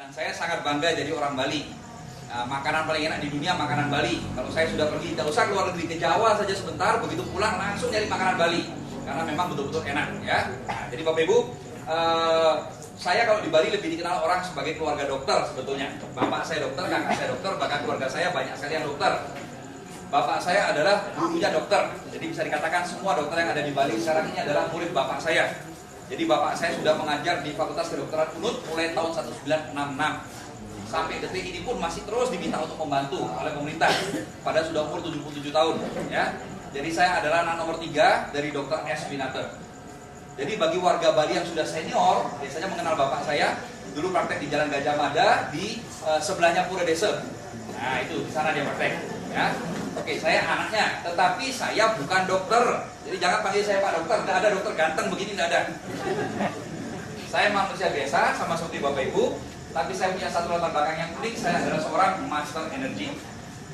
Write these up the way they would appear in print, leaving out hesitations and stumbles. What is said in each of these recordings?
Dan saya sangat bangga jadi orang Bali. Makanan paling enak di dunia makanan Bali. Kalau saya sudah pergi, tidak usah keluar negeri, ke Jawa saja sebentar, begitu pulang langsung nyari makanan Bali. Karena memang betul-betul enak ya. Jadi Bapak Ibu, saya kalau di Bali lebih dikenal orang sebagai keluarga dokter sebetulnya. Bapak saya dokter, kakak saya dokter, bahkan keluarga saya banyak sekali yang dokter. Bapak saya adalah gurunya dokter. Jadi bisa dikatakan semua dokter yang ada di Bali sekarang ini adalah murid bapak saya. Jadi bapak saya sudah mengajar di Fakultas Kedokteran UNUD mulai tahun 1966. Sampai detik ini pun masih terus diminta untuk membantu oleh pemerintah. Padahal sudah umur 77 tahun ya. Jadi saya adalah anak nomor 3 dari Dr. S. Winate. Jadi bagi warga Bali yang sudah senior, biasanya mengenal bapak saya, dulu praktek di Jalan Gajah Mada di sebelahnya Pura Desa. Nah itu di sana dia praktek ya. Oke, saya anaknya, tetapi saya bukan dokter. Jadi jangan panggil saya Pak Dokter, tidak ada dokter ganteng begini, tidak ada. Saya manusia biasa, sama seperti Bapak Ibu, tapi saya punya satu latar belakang yang unik, saya adalah seorang master energy.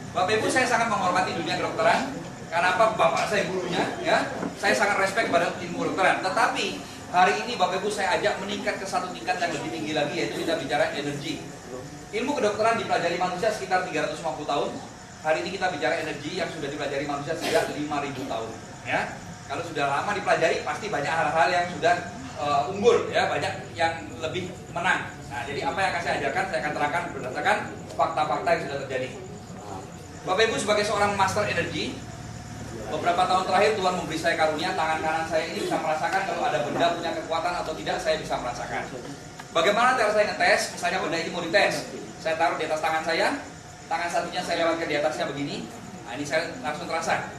Bapak Ibu, saya sangat menghormati dunia kedokteran, karena apa? Bapak saya gurunya, ya. Saya sangat respect pada ilmu kedokteran. Tetapi hari ini Bapak Ibu saya ajak meningkat ke satu tingkat yang lebih tinggi lagi, yaitu kita bicara energi. Ilmu kedokteran dipelajari manusia sekitar 350 tahun. Hari ini kita bicara energi yang sudah dipelajari manusia sejak 5.000 tahun. Ya, kalau sudah lama dipelajari pasti banyak hal-hal yang sudah unggul, ya, banyak yang lebih menang. Nah, jadi apa yang akan saya ajarkan, saya akan terangkan berdasarkan fakta-fakta yang sudah terjadi. Bapak Ibu, sebagai seorang master energi, beberapa tahun terakhir Tuhan memberi saya karunia, tangan kanan saya ini bisa merasakan kalau ada benda punya kekuatan atau tidak, saya bisa merasakan. Bagaimana cara saya ngetes? Misalnya benda ini mau dites, saya taruh di atas tangan saya. Tangan satunya saya lewatkan di atasnya begini. Nah, ini saya langsung terasa.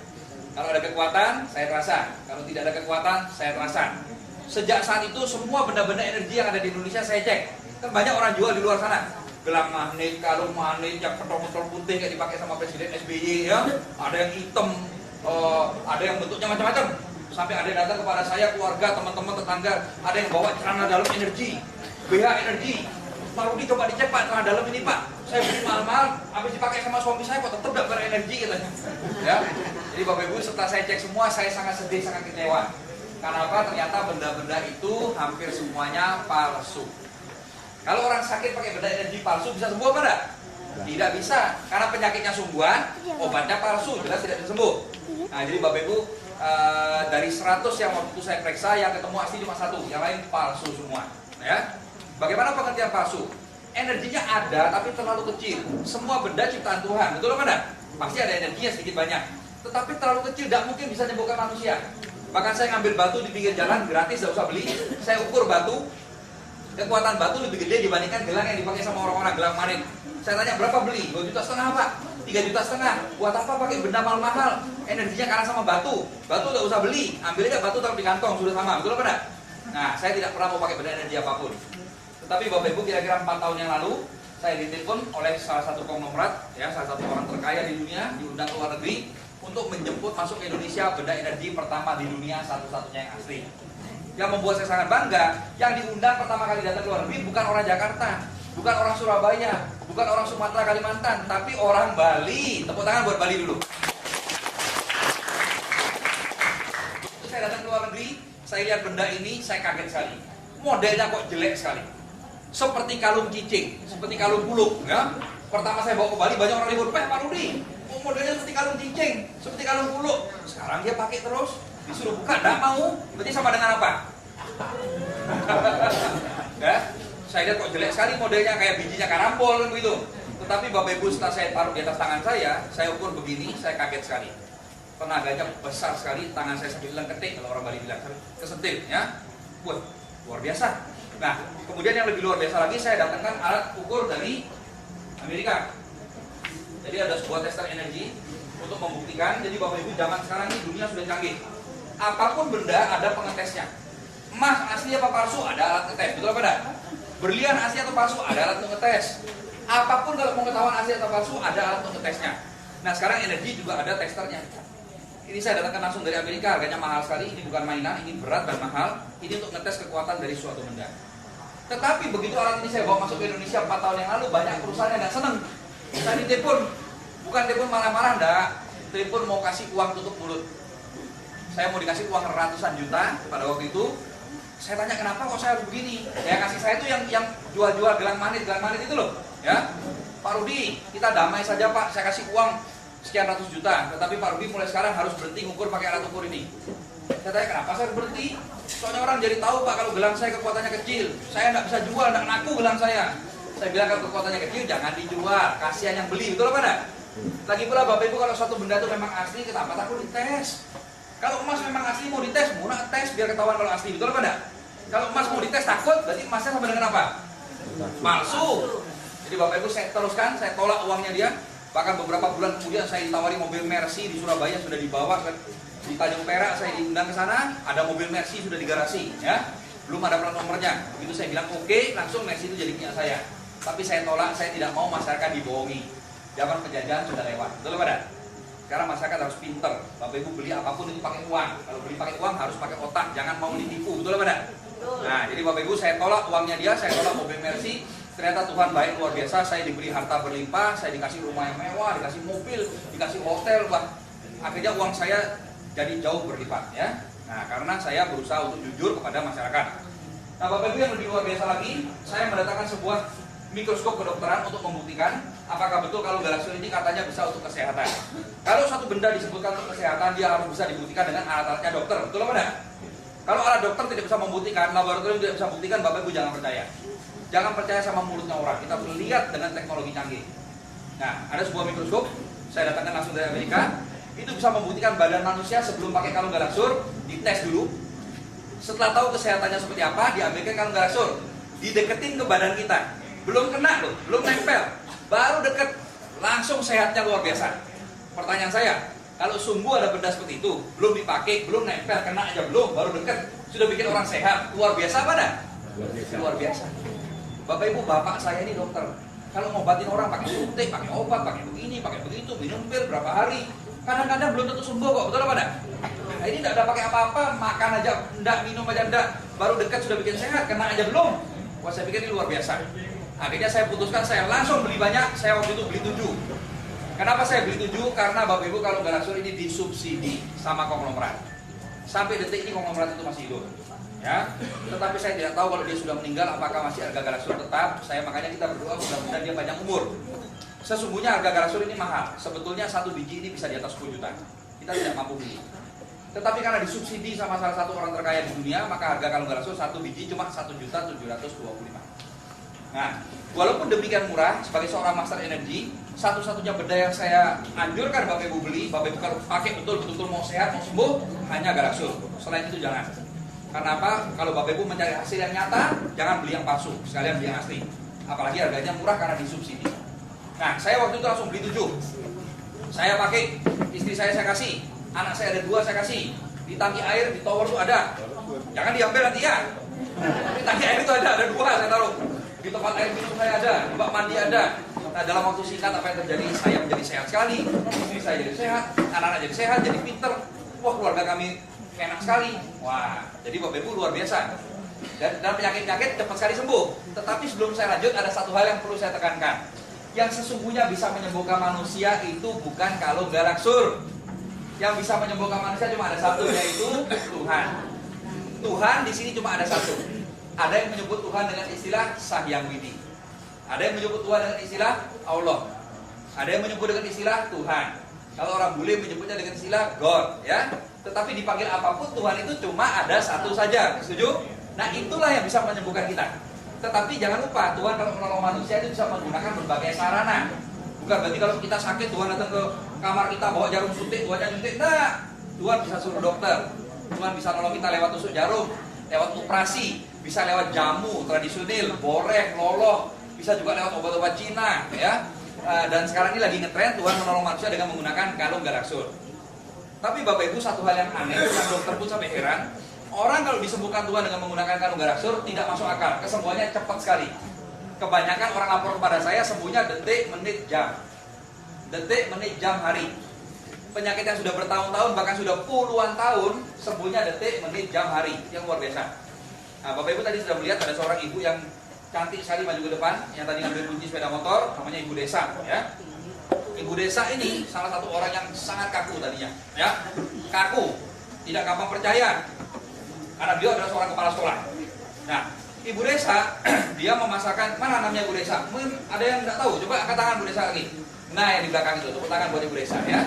Kalau ada kekuatan, saya terasa. Kalau tidak ada kekuatan, saya terasa. Sejak saat itu semua benda-benda energi yang ada di Indonesia saya cek. Kan banyak orang jual di luar sana. Gelang magnet, kalung magnet yang petol-petol putih kayak dipakai sama Presiden SBY ya. Ada yang hitam, ada yang bentuknya macam-macam. Sampai ada yang datang kepada saya, keluarga, teman-teman, tetangga, ada yang bawa celana dalam energi, BH energi. Pak Rudi coba dicek Pak, celana dalam ini Pak, saya beli mahal-mahal, habis dipakai sama suami saya kok tetap gak berenergi katanya. Ya, jadi Bapak Ibu setelah saya cek semua, saya sangat sedih, sangat kecewa. Karena apa? Ternyata benda-benda itu hampir semuanya palsu. Kalau orang sakit pakai benda energi palsu bisa sembuh apa enggak? Tidak bisa, karena penyakitnya sungguhan, obatnya palsu, jelas tidak bisa sembuh. Nah, jadi Bapak Ibu, dari 100 yang waktu itu saya periksa, yang ketemu asli cuma 1, yang lain palsu semua. Ya. Bagaimana pengertian palsu? Energinya ada tapi terlalu kecil. Semua benda ciptaan Tuhan, betul apa enggak? Pasti ada energinya sedikit banyak. Tetapi terlalu kecil, tidak mungkin bisa menyembuhkan manusia. Bahkan saya ngambil batu di pinggir jalan gratis, tidak usah beli. Saya ukur batu, kekuatan batu lebih gede dibandingkan gelang yang dipakai sama orang-orang, gelang magnet. Saya tanya berapa beli? 2,5 juta Pak, 3,5 juta. Buat apa pakai benda mahal-mahal? Energinya karena sama batu. Batu tidak usah beli, ambil aja batu taruh di kantong, sudah sama, betul apa enggak? Nah, saya tidak pernah mau pakai benda energi apapun. Tapi Bapak Ibu, kira-kira 4 tahun yang lalu saya ditelepon oleh salah satu konglomerat, ya, salah satu orang terkaya di dunia, diundang ke luar negeri untuk menjemput masuk ke Indonesia benda energi pertama di dunia, satu-satunya yang asli. Yang membuat saya sangat bangga, yang diundang pertama kali datang ke luar negeri bukan orang Jakarta, bukan orang Surabaya, bukan orang Sumatera, Kalimantan, tapi orang Bali. Tepuk tangan buat Bali dulu. Saya datang ke luar negeri, saya lihat benda ini, saya kaget sekali. Modelnya kok jelek sekali. Seperti kalung cicing, seperti kalung buluk, ya. Pertama saya bawa ke Bali, banyak orang ribut, Pak Rudi, modelnya seperti kalung cicing, seperti kalung buluk. Sekarang dia pakai terus, disuruh buka, tidak mau. Berarti sama dengan apa? Ya, saya lihat kok jelek sekali modelnya, kayak bijinya karambol kan begitu. Tetapi Bapak Ibu, setelah saya taruh di atas tangan saya ukur begini, saya kaget sekali. Tenaganya besar sekali, tangan saya sampai bilang ketik, kalau orang Bali bilang kesentil, ya. Wah, luar biasa. Nah, kemudian yang lebih luar biasa lagi, saya datangkan alat ukur dari Amerika. Jadi ada sebuah tester energi untuk membuktikan. Jadi Bapak Ibu, zaman sekarang ini dunia sudah canggih. Apapun benda ada pengetesnya. Emas asli apa palsu ada alat ngetes, betul apa enggak? Berlian asli atau palsu ada alat untuk ngetes. Apapun kalau mau ketahuan asli atau palsu ada alat untuk ngetesnya. Nah, sekarang energi juga ada testernya. Ini saya datangkan langsung dari Amerika, harganya mahal sekali. Ini bukan mainan, ini berat dan mahal. Ini untuk ngetes kekuatan dari suatu benda. Tetapi begitu alat ini saya bawa masuk ke Indonesia 4 tahun yang lalu, banyak perusahaan yang nggak seneng. Saya ditelepon, bukan telepon marah-marah, enggak. Telepon mau kasih uang tutup mulut. Saya mau dikasih uang ratusan juta pada waktu itu. Saya tanya kenapa kok saya harus begini? Ya kasih saya itu yang jual-jual gelang manit itu loh, ya. Pak Rudi, kita damai saja Pak, saya kasih uang sekian ratus juta, tetapi Pak Rudi mulai sekarang harus berhenti ngukur pakai alat ukur ini. Saya tanya kenapa saya harus berhenti? Soalnya orang jadi tahu Pak kalau gelang saya kekuatannya kecil, saya nggak bisa jual, nggak laku gelang saya. Saya bilang kalau kekuatannya kecil jangan dijual, kasihan yang beli, betul apa enggak? Lagi pula Bapak Ibu kalau suatu benda itu memang asli, kenapa takut dites? Kalau emas memang asli mau dites, mau tes biar ketahuan kalau asli, betul apa enggak? Kalau emas mau dites takut, berarti emasnya sama dengan apa? Palsu. Jadi Bapak Ibu saya teruskan, saya tolak uangnya dia. Bahkan beberapa bulan kemudian saya ditawari mobil Mercy di Surabaya sudah dibawa ke di Tanjung Perak, saya diundang ke sana, ada mobil Mercy sudah di garasi, ya. Belum ada plat nomornya. Begitu saya bilang oke, langsung Mercy itu jadi punya saya. Tapi saya tolak, saya tidak mau masyarakat dibohongi. Zaman penjajahan sudah lewat, betul apa enggak? Sekarang masyarakat harus pinter. Bapak Ibu beli apapun itu pakai uang. Kalau beli pakai uang harus pakai otak, jangan mau ditipu, betul apa enggak? Nah, jadi Bapak Ibu saya tolak uangnya dia, saya tolak mobil Mercy. Ternyata Tuhan baik luar biasa, saya diberi harta berlimpah, saya dikasih rumah yang mewah, dikasih mobil, dikasih hotel, wah. Akhirnya uang saya jadi jauh berlipat, ya. Nah, karena saya berusaha untuk jujur kepada masyarakat. Nah, Bapak Ibu yang lebih luar biasa lagi, saya mendatangkan sebuah mikroskop kedokteran untuk membuktikan apakah betul kalau galaksul ini katanya bisa untuk kesehatan. Kalau satu benda disebutkan untuk kesehatan, dia harus bisa dibuktikan dengan alat-alatnya dokter, betul apa enggak? Kalau alat dokter tidak bisa membuktikan, laboratorium tidak bisa membuktikan, Bapak Ibu jangan percaya. Jangan percaya sama mulutnya orang, kita perlu lihat dengan teknologi canggih. Nah, ada sebuah mikroskop, saya datangkan langsung dari Amerika. Itu bisa membuktikan badan manusia sebelum pakai kalung galaksur, dites dulu. Setelah tahu kesehatannya seperti apa, diambilkan kalung galaksur, dideketin ke badan kita. Belum kena loh, belum nempel, baru deket, langsung sehatnya luar biasa. Pertanyaan saya, kalau sungguh ada benda seperti itu, belum dipakai, belum nempel, kena aja belum, baru deket, sudah bikin orang sehat, luar biasa apa dah? Luar biasa. Bapak Ibu, bapak saya ini dokter. Kalau ngobatin orang pakai suntik, pakai obat, pakai begini, pakai begitu, minum pil berapa hari, kadang-kadang belum tentu sembuh kok, betul apa dah? Nah, ini tidak ada pakai apa-apa, makan aja enggak, minum aja enggak, baru dekat sudah bikin sehat, kena aja belum. Wah, saya pikir ini luar biasa. Akhirnya saya putuskan, saya langsung beli banyak. Saya waktu itu beli 7. Kenapa saya beli 7? Karena Bapak Ibu kalau galaksur ini disubsidi sama konglomerat. Sampai detik ini konglomerat itu masih hidup, ya. Tetapi saya tidak tahu kalau dia sudah meninggal apakah masih harga galaksur tetap. Makanya kita berdoa mudah-mudahan dia panjang umur. Sesungguhnya harga galaksur ini mahal. Sebetulnya satu biji ini bisa di atas 10 juta. Kita tidak mampu beli. Tetapi karena disubsidi sama salah satu orang terkaya di dunia, maka harga kalung galaksur satu biji cuma 1.725.000. Nah, walaupun demikian murah, sebagai seorang master energi, satu-satunya benda yang saya anjurkan Bapak Ibu beli, Bapak Ibu kalau pakai betul-betul mau sehat, mau sembuh, hanya galaksur. Selain itu jangan. Karena apa? Kalau Bapak Ibu mencari hasil yang nyata, jangan beli yang palsu, sekalian beli yang asli. Apalagi harganya murah karena disubsidi. Nah, saya waktu itu langsung beli 7. Saya pakai, istri saya kasih, anak saya ada 2 saya kasih. Di tangki air, di tower itu ada. Jangan diambil nanti ya. Di tangki air itu ada 2 saya taruh. Di tempat air minum saya ada, di bak mandi ada. Nah, dalam waktu singkat apa yang terjadi? Saya menjadi sehat sekali, istri saya jadi sehat, anak-anak jadi sehat, jadi pinter. Wah, keluarga kami enak sekali. Wah, jadi Bapak Ibu luar biasa. Dan penyakit-penyakit cepat sekali sembuh. Tetapi sebelum saya lanjut, ada satu hal yang perlu saya tekankan. Yang sesungguhnya bisa menyembuhkan manusia itu bukan kalung galaksur. Yang bisa menyembuhkan manusia cuma ada satu, yaitu Tuhan. Tuhan di sini cuma ada satu. Ada yang menyebut Tuhan dengan istilah Sang Hyang Widi. Ada yang menyebut Tuhan dengan istilah Allah. Ada yang menyebut dengan istilah Tuhan. Kalau orang bule menyebutnya dengan istilah God, ya. Tetapi dipanggil apapun, Tuhan itu cuma ada satu saja. Setuju? Nah, itulah yang bisa menyembuhkan kita. Tetapi jangan lupa, Tuhan kalau menolong manusia itu bisa menggunakan berbagai sarana. Bukan berarti kalau kita sakit, Tuhan datang ke kamar kita bawa jarum suntik, Tuhannya nyuntik. Nah, Tuhan bisa suruh dokter. Tuhan bisa nolong kita lewat tusuk jarum, lewat operasi, bisa lewat jamu tradisional, boreh, loloh, bisa juga lewat obat-obat Cina, ya. Dan sekarang ini lagi ngetren Tuhan menolong manusia dengan menggunakan kalung galaksur. Tapi Bapak Ibu, satu hal yang aneh, yang dokter pun sampai heran, orang kalau disembuhkan Tuhan dengan menggunakan kalung galaksur tidak masuk akal, kesembuhannya cepat sekali. Kebanyakan orang lapor kepada saya sembuhnya detik, menit, jam. Detik, menit, jam, hari. Penyakit yang sudah bertahun-tahun, bahkan sudah puluhan tahun, sembuhnya detik, menit, jam, hari. Yang luar biasa. Nah, Bapak Ibu tadi sudah melihat ada seorang ibu yang cantik sekali maju ke depan, yang tadi ngambil kunci sepeda motor, namanya Ibu Desa, ya. Ibu Desa ini salah satu orang yang sangat kaku tadinya, ya. Kaku, tidak gampang percaya. karena beliau adalah seorang kepala sekolah. Nah, Ibu Desa, dia memasakkan, mana namanya Bu Desa? Mungkin ada yang nggak tahu, coba angkat tangan Bu Desa lagi. Nah, yang di belakang itu, tepuk tangan buat Ibu Desa ya.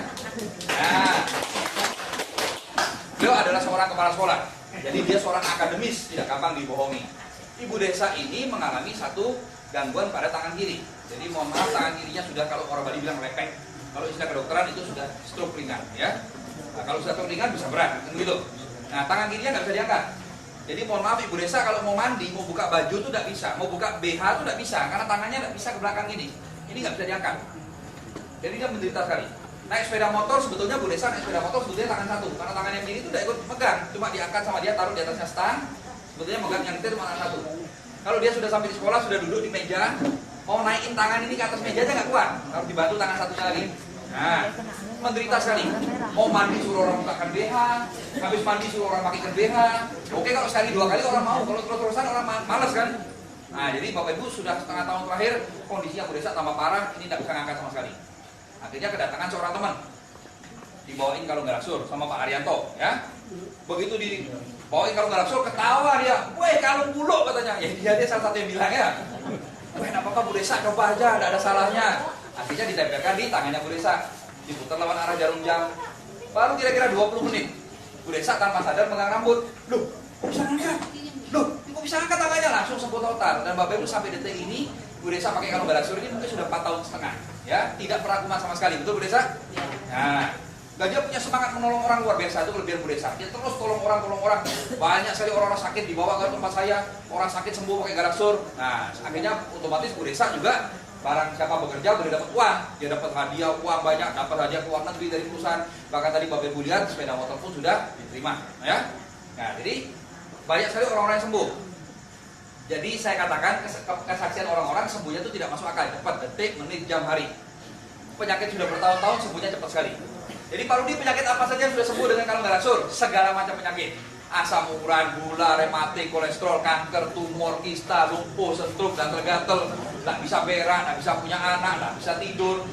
Nah, beliau adalah seorang kepala sekolah, jadi dia seorang akademis, tidak gampang dibohongi. Ibu Desa ini mengalami satu gangguan pada tangan kiri. Jadi mohon maaf, tangan kirinya sudah, kalau orang Bali bilang lepek. Kalau istilah kedokteran itu sudah stroke ringan ya. Nah, kalau sudah stroke ringan bisa berat, kan gitu. Nah, tangan kirinya nggak bisa diangkat. Jadi mohon maaf Ibu Desa, kalau mau mandi, mau buka baju tuh tidak bisa, mau buka BH tuh tidak bisa, karena tangannya tidak bisa ke belakang ini. Ini nggak bisa diangkat. Jadi dia menderita sekali. Naik sepeda motor, sebetulnya Bu Desa naik sepeda motor sebetulnya tangan satu, karena tangan yang kiri itu tidak ikut pegang, cuma diangkat sama dia, taruh di atasnya stang. Sebetulnya megang yang nyetir tangan satu. Kalau dia sudah sampai di sekolah, sudah duduk di meja, mau naikin tangan ini ke atas meja aja nggak kuat, harus dibantu tangan satunya lagi. Nah, menderita sekali. Mau mandi suruh orang bukakan BH, habis mandi suruh orang pakaikan BH. Oke, kalau sekali dua kali orang mau, kalau terus-terusan orang malas kan. Nah, jadi Bapak Ibu sudah setengah tahun terakhir kondisinya Bu Desa tambah parah, ini tidak bisa ngangkat sama sekali. Akhirnya kedatangan seorang teman, dibawain kalung galaksur sama Pak Arianto, ya. Begitu dibawain kalung galaksur, ketawa dia, "Weh, kalung bulu," katanya. Ya dia salah satu yang bilang ya. "Weh, nggak apa-apa Bu Desa, coba aja, tidak ada salahnya." Akhirnya ditempelkan di tangannya Bu Desa, diputar lawan arah jarum jam. Baru kira-kira 20 menit, Bu Desa tanpa sadar megang rambut. Loh, kok bisa ngangkat? Loh, kok bisa ngangkat tangannya? Langsung sembuh total. Dan Bapak Ibu sampai detik ini, Bu Desa pakai kalung galaksur ini mungkin sudah 4 tahun setengah. Ya, tidak pernah kumat sama sekali, betul Bu Desa? Ya. Nah, dan dia punya semangat menolong orang luar biasa, itu kelebihan Bu Desa. Dia terus tolong orang. Banyak sekali orang sakit dibawa ke tempat saya, orang sakit sembuh pakai galaksur. Nah, akhirnya otomatis Bu Desa juga, barang siapa bekerja boleh dapat uang, dia dapat hadiah uang banyak, dapat hadiah ke luar negeri dari perusahaan. Bahkan tadi Bapak Ibu lihat sepeda motor pun sudah diterima, ya. Nah, jadi banyak sekali orang-orang yang sembuh. Jadi saya katakan kesaksian orang-orang sembuhnya itu tidak masuk akal, cepat, detik, menit, jam, hari. Penyakit sudah bertahun-tahun, sembuhnya cepat sekali. Jadi Pak Rudi, penyakit apa saja yang sudah sembuh dengan kalung galaksur? Segala macam penyakit. Asam urat, gula, rematik, kolesterol, kanker, tumor, kista, lumpuh, stroke, gatel-gatel, nggak bisa berak, nggak bisa punya anak, nggak bisa tidur,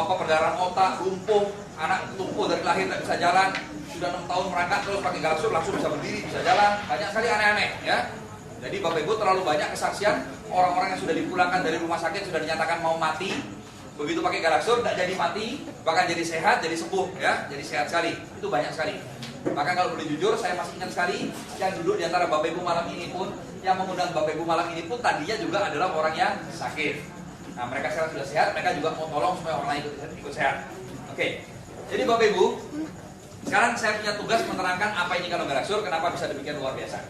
perdarahan otak, lumpuh, anak lumpuh dari lahir nggak bisa jalan, sudah 6 tahun merangkak terus pakai galaksur langsung bisa berdiri, bisa jalan, banyak sekali aneh-aneh ya. Jadi Bapak Ibu terlalu banyak kesaksian orang-orang yang sudah dipulangkan dari rumah sakit sudah dinyatakan mau mati, begitu pakai galaksur tidak jadi mati, bahkan jadi sehat, jadi sembuh ya, jadi sehat sekali. Itu banyak sekali. Bahkan kalau boleh jujur, saya masih ingat sekali yang duduk di antara Bapak Ibu malam ini pun, yang mengundang Bapak Ibu malam ini pun tadinya juga adalah orang yang sakit. Nah, mereka sekarang sudah sehat, mereka juga mau tolong supaya orang lain ikut sehat. Oke. Jadi Bapak Ibu, sekarang saya punya tugas menerangkan apa ini kalung galaksur, kenapa bisa demikian luar biasa.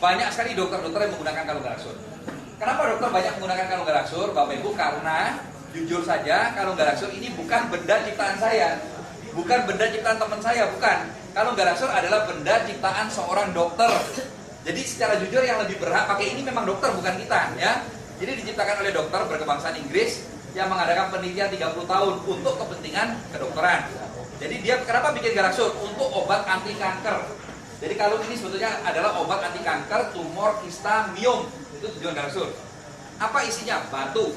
Banyak sekali dokter-dokter yang menggunakan kalung galaksur. Kenapa dokter banyak menggunakan kalung galaksur, Bapak Ibu? Karena jujur saja, kalung galaksur ini bukan benda ciptaan saya, bukan benda ciptaan teman saya, bukan. Kalung galaksur adalah benda ciptaan seorang dokter. Jadi secara jujur yang lebih berhak pakai ini memang dokter, bukan kita, ya. Jadi diciptakan oleh dokter berkebangsaan Inggris yang mengadakan penelitian 30 tahun untuk kepentingan kedokteran. Jadi dia kenapa bikin galaksur? Untuk obat anti kanker. Jadi kalung ini sebetulnya adalah obat anti kanker, tumor, kista, miom. Itu tujuan galaksur. Apa isinya? Batu.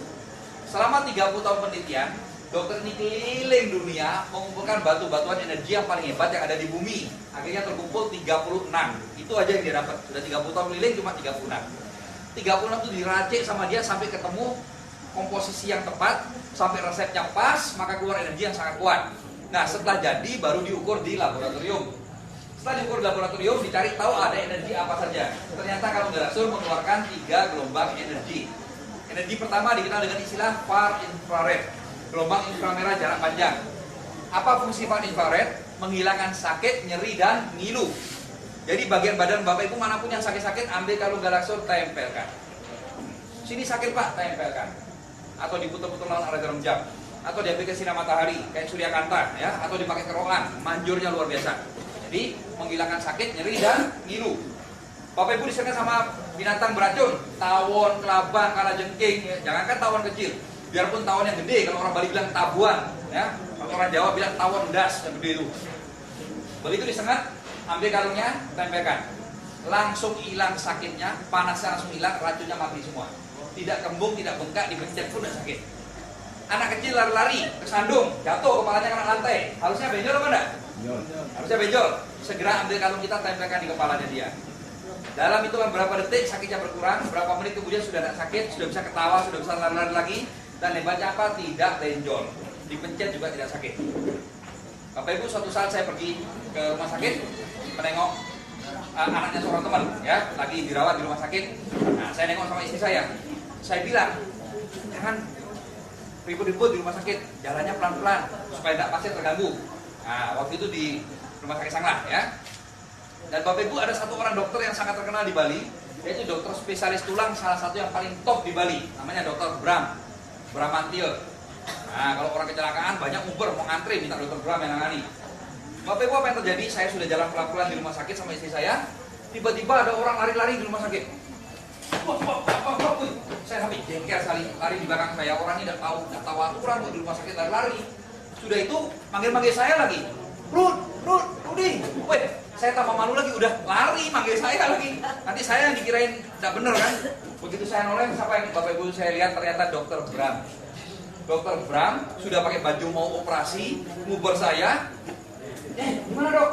Selama 30 tahun penelitian, dokter ini keliling dunia mengumpulkan batu-batuan energi yang paling hebat yang ada di bumi. Akhirnya terkumpul 36. Itu aja yang dia dapat. Sudah 30 tahun keliling cuma 36. 36 itu diracik sama dia sampai ketemu komposisi yang tepat, sampai resepnya pas, maka keluar energi yang sangat kuat. Nah, setelah jadi baru diukur di laboratorium. Setelah diukur di laboratorium, dicari tahu ada energi apa saja. Ternyata kalung galaksur mengeluarkan 3 gelombang energi. Energi pertama dikenal dengan istilah far infrared, gelombang inframerah jarak panjang. Apa fungsi far infrared? Menghilangkan sakit, nyeri, dan ngilu. Jadi bagian badan Bapak Ibu manapun yang sakit-sakit, ambil kalung galaksur, tempelkan. Sini sakit Pak, tempelkan. Atau diputar-putar lawan arah jarum jam. Atau diambil ke sinar matahari, kayak Surya Kanta, ya. Atau dipakai kerokan, manjurnya luar biasa. Jadi menghilangkan sakit, nyeri, dan ngilu. Bapak Ibu diserang sama binatang beracun, tawon, kelabang, kalajengking, ya. Jangankan tawon kecil, biarpun tawon yang gede, kalau orang Bali bilang tabuan, ya. Kalau orang Jawa bilang tawon das yang gede itu. Begitu disengat, ambil kalungnya, tempelkan. Langsung hilang sakitnya, panasnya langsung hilang, racunnya mati semua. Tidak kembung, tidak bengkak, dipencet pun tidak sakit. Anak kecil lari-lari, kesandung, jatuh kepalanya kena lantai. Harusnya benjol apa enggak? Harusnya benjol. Segera ambil kalung kita, tempelkan di kepalanya dia. Dalam hitungan berapa detik sakitnya berkurang, berapa menit kemudian sudah tidak sakit, sudah bisa ketawa, sudah bisa lari-lari lagi, dan hebatnya apa? Tidak benjol. Dipencet juga tidak sakit. Bapak Ibu, suatu saat saya pergi ke rumah sakit menengok anaknya seorang teman, ya, lagi dirawat di rumah sakit. Nah, saya nengok sama istri saya. Saya bilang, jangan ribut-ribut di rumah sakit, jalannya pelan-pelan supaya tidak pasien terganggu. Nah, waktu itu di rumah sakit Sanglah, ya. Dan Bapak Ibu, ada satu orang dokter yang sangat terkenal di Bali, yaitu dokter spesialis tulang, salah satu yang paling top di Bali, namanya Dokter Bramantio. Nah, kalau orang kecelakaan banyak nguber, mau ngantri minta Dokter Bram yang nangani. Bapak Ibu, apa yang terjadi? Saya sudah jalan pelan-pelan di rumah sakit sama istri saya. Tiba-tiba ada orang lari-lari di rumah sakit. Saya sampai jengkel sekali, lari di belakang saya. Orang ini tidak tahu aturan di rumah sakit lari-lari. Sudah itu manggil-manggil saya lagi. Rudi, weh, saya tambah malu lagi, udah lari manggil saya lagi. Nanti saya yang dikirain tidak benar kan? Begitu saya noleh, siapa yang Bapak Ibu saya lihat ternyata Dokter Bram. Dokter Bram sudah pakai baju mau operasi, nguber saya. Gimana dok?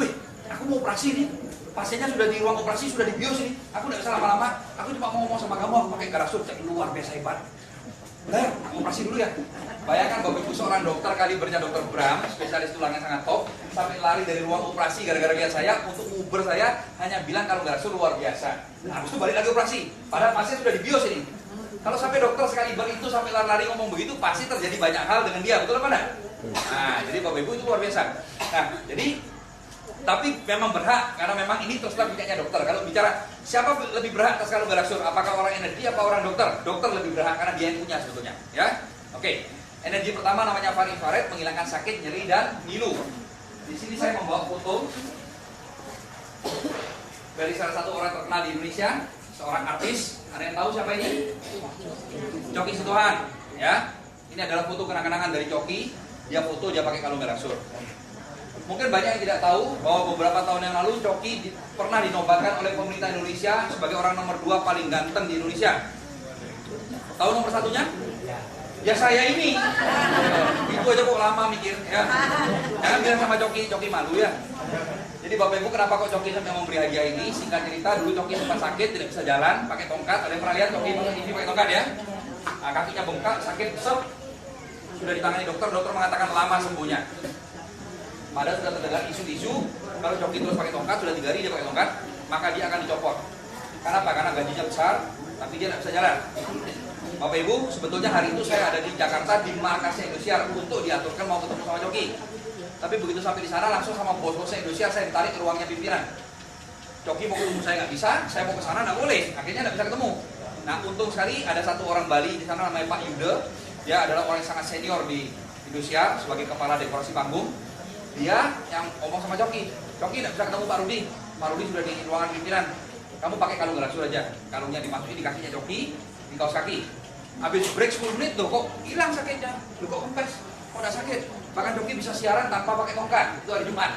Wih, aku mau operasi nih. Pasiennya sudah di ruang operasi, sudah di bios ini. Aku tidak bisa lama-lama. Aku cuma mau ngomong sama kamu, aku pakai garasur, luar biasa hebat. Nah, operasi dulu ya. Bayangkan Bapak Ibu, seorang dokter kalibernya Dokter Bram, spesialis tulang yang sangat top, sampai lari dari ruang operasi gara-gara lihat saya untuk nguber saya, hanya bilang kalau garasur luar biasa. Nah, habis itu balik lagi operasi. Padahal pasien sudah di bios ini. Kalau sampai dokter sekaliber itu sampai lari-lari ngomong begitu, pasti terjadi banyak hal dengan dia, betul apa enggak? Nah, jadi Bapak Ibu itu luar biasa. Nah, jadi tapi memang berhak karena memang ini terus terang punyanya dokter. Kalau bicara siapa lebih berhak atas kalung garasur, apakah orang energi apa orang dokter? Dokter lebih berhak karena dia yang punya sebetulnya, ya. Oke. Energi pertama namanya far infrared, menghilangkan sakit, nyeri dan ngilu. Di sini saya membawa foto dari salah satu orang terkenal di Indonesia, seorang artis. Ada yang tahu siapa ini? Coki Sitohang, ya. Ini adalah foto kenang-kenangan dari Coki. Dia foto, dia pakai kalung garasur. Mungkin banyak yang tidak tahu bahwa beberapa tahun yang lalu Coki pernah dinobatkan oleh pemerintah Indonesia sebagai orang nomor 2 paling ganteng di Indonesia. Tahu nomor satunya? Ya saya ini. Itu aja kok lama mikir, ya. Jangan bilang sama Coki malu ya. Jadi Bapak Ibu, kenapa kok Coki sampai memberi hadiah ini? Singkat cerita, dulu Coki sempat sakit, tidak bisa jalan, pakai tongkat. Ada yang pernah lihat Coki ini pakai tongkat ya? Nah, kakinya bengkak, sakit, sudah ditangani dokter mengatakan lama sembuhnya. Padahal sudah terdengar isu-isu kalau Coki terus pakai tongkat, sudah 3 hari dia pakai tongkat, maka dia akan dicopot. Kenapa? Karena gajinya besar, tapi dia tidak bisa jalan. Bapak Ibu, sebetulnya hari itu saya ada di Jakarta di markasnya Indosiar untuk diaturkan mau ketemu sama Coki. Tapi begitu sampai di sana langsung sama bos-bosnya Indosiar saya ditarik ke ruangnya pimpinan. Coki mau ketemu saya nggak bisa, saya mau ke sana nggak boleh, akhirnya nggak bisa ketemu. Nah, untung sekali ada satu orang Bali di sana namanya Pak Yude. Dia adalah orang yang sangat senior di Indosiar sebagai kepala dekorasi panggung. Dia yang ngomong sama Coki nggak bisa ketemu Pak Rudi. Pak Rudi sudah di ruangan pimpinan. Kamu pakai kalung garasur aja. Kalungnya dimasukin di kakinya Coki, di kaos kaki. Habis break 10 menit loh, kok hilang sakitnya? Loh kok kempes? Kok udah sakit? Bahkan Coki bisa siaran tanpa pakai tongkat. Itu hari Jumat.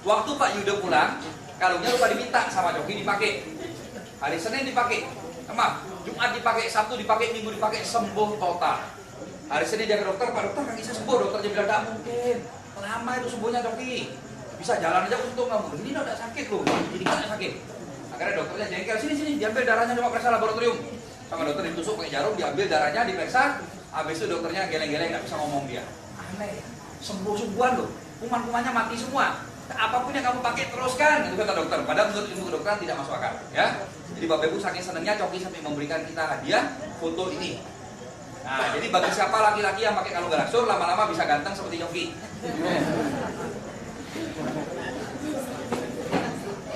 Waktu Pak Yuda pulang, kalungnya lupa diminta sama Coki dipakai. Hari Senin dipakai. Maaf, Jumat dipakai, Sabtu dipakai, Minggu dipakai, sembuh total. Hari Senin dia ke dokter, Pak dokter kaki saya sembuh. Dokternya bilang tidak mungkin. Lama itu sembuhnya Coki. Bisa jalan aja untung kamu. Ini udah sakit loh. Jadi kan sakit. Akhirnya dokternya jengkel, sini diambil darahnya coba periksa laboratorium. Sama dokter ditusuk pakai jarum, diambil darahnya, diperiksa. Habis itu dokternya geleng-geleng nggak bisa ngomong dia. Aneh, sembuh-sembuhan loh. Kuman-kumannya mati semua. Apapun yang kamu pakai teruskan, itu kata dokter. Padahal menurut ilmu kedokteran tidak masuk akal, ya. Jadi Bapak Ibu saking senangnya Coki sampai memberikan kita hadiah foto ini. Nah, jadi bagi siapa laki-laki yang pakai kalung garasur lama-lama bisa ganteng seperti Coki.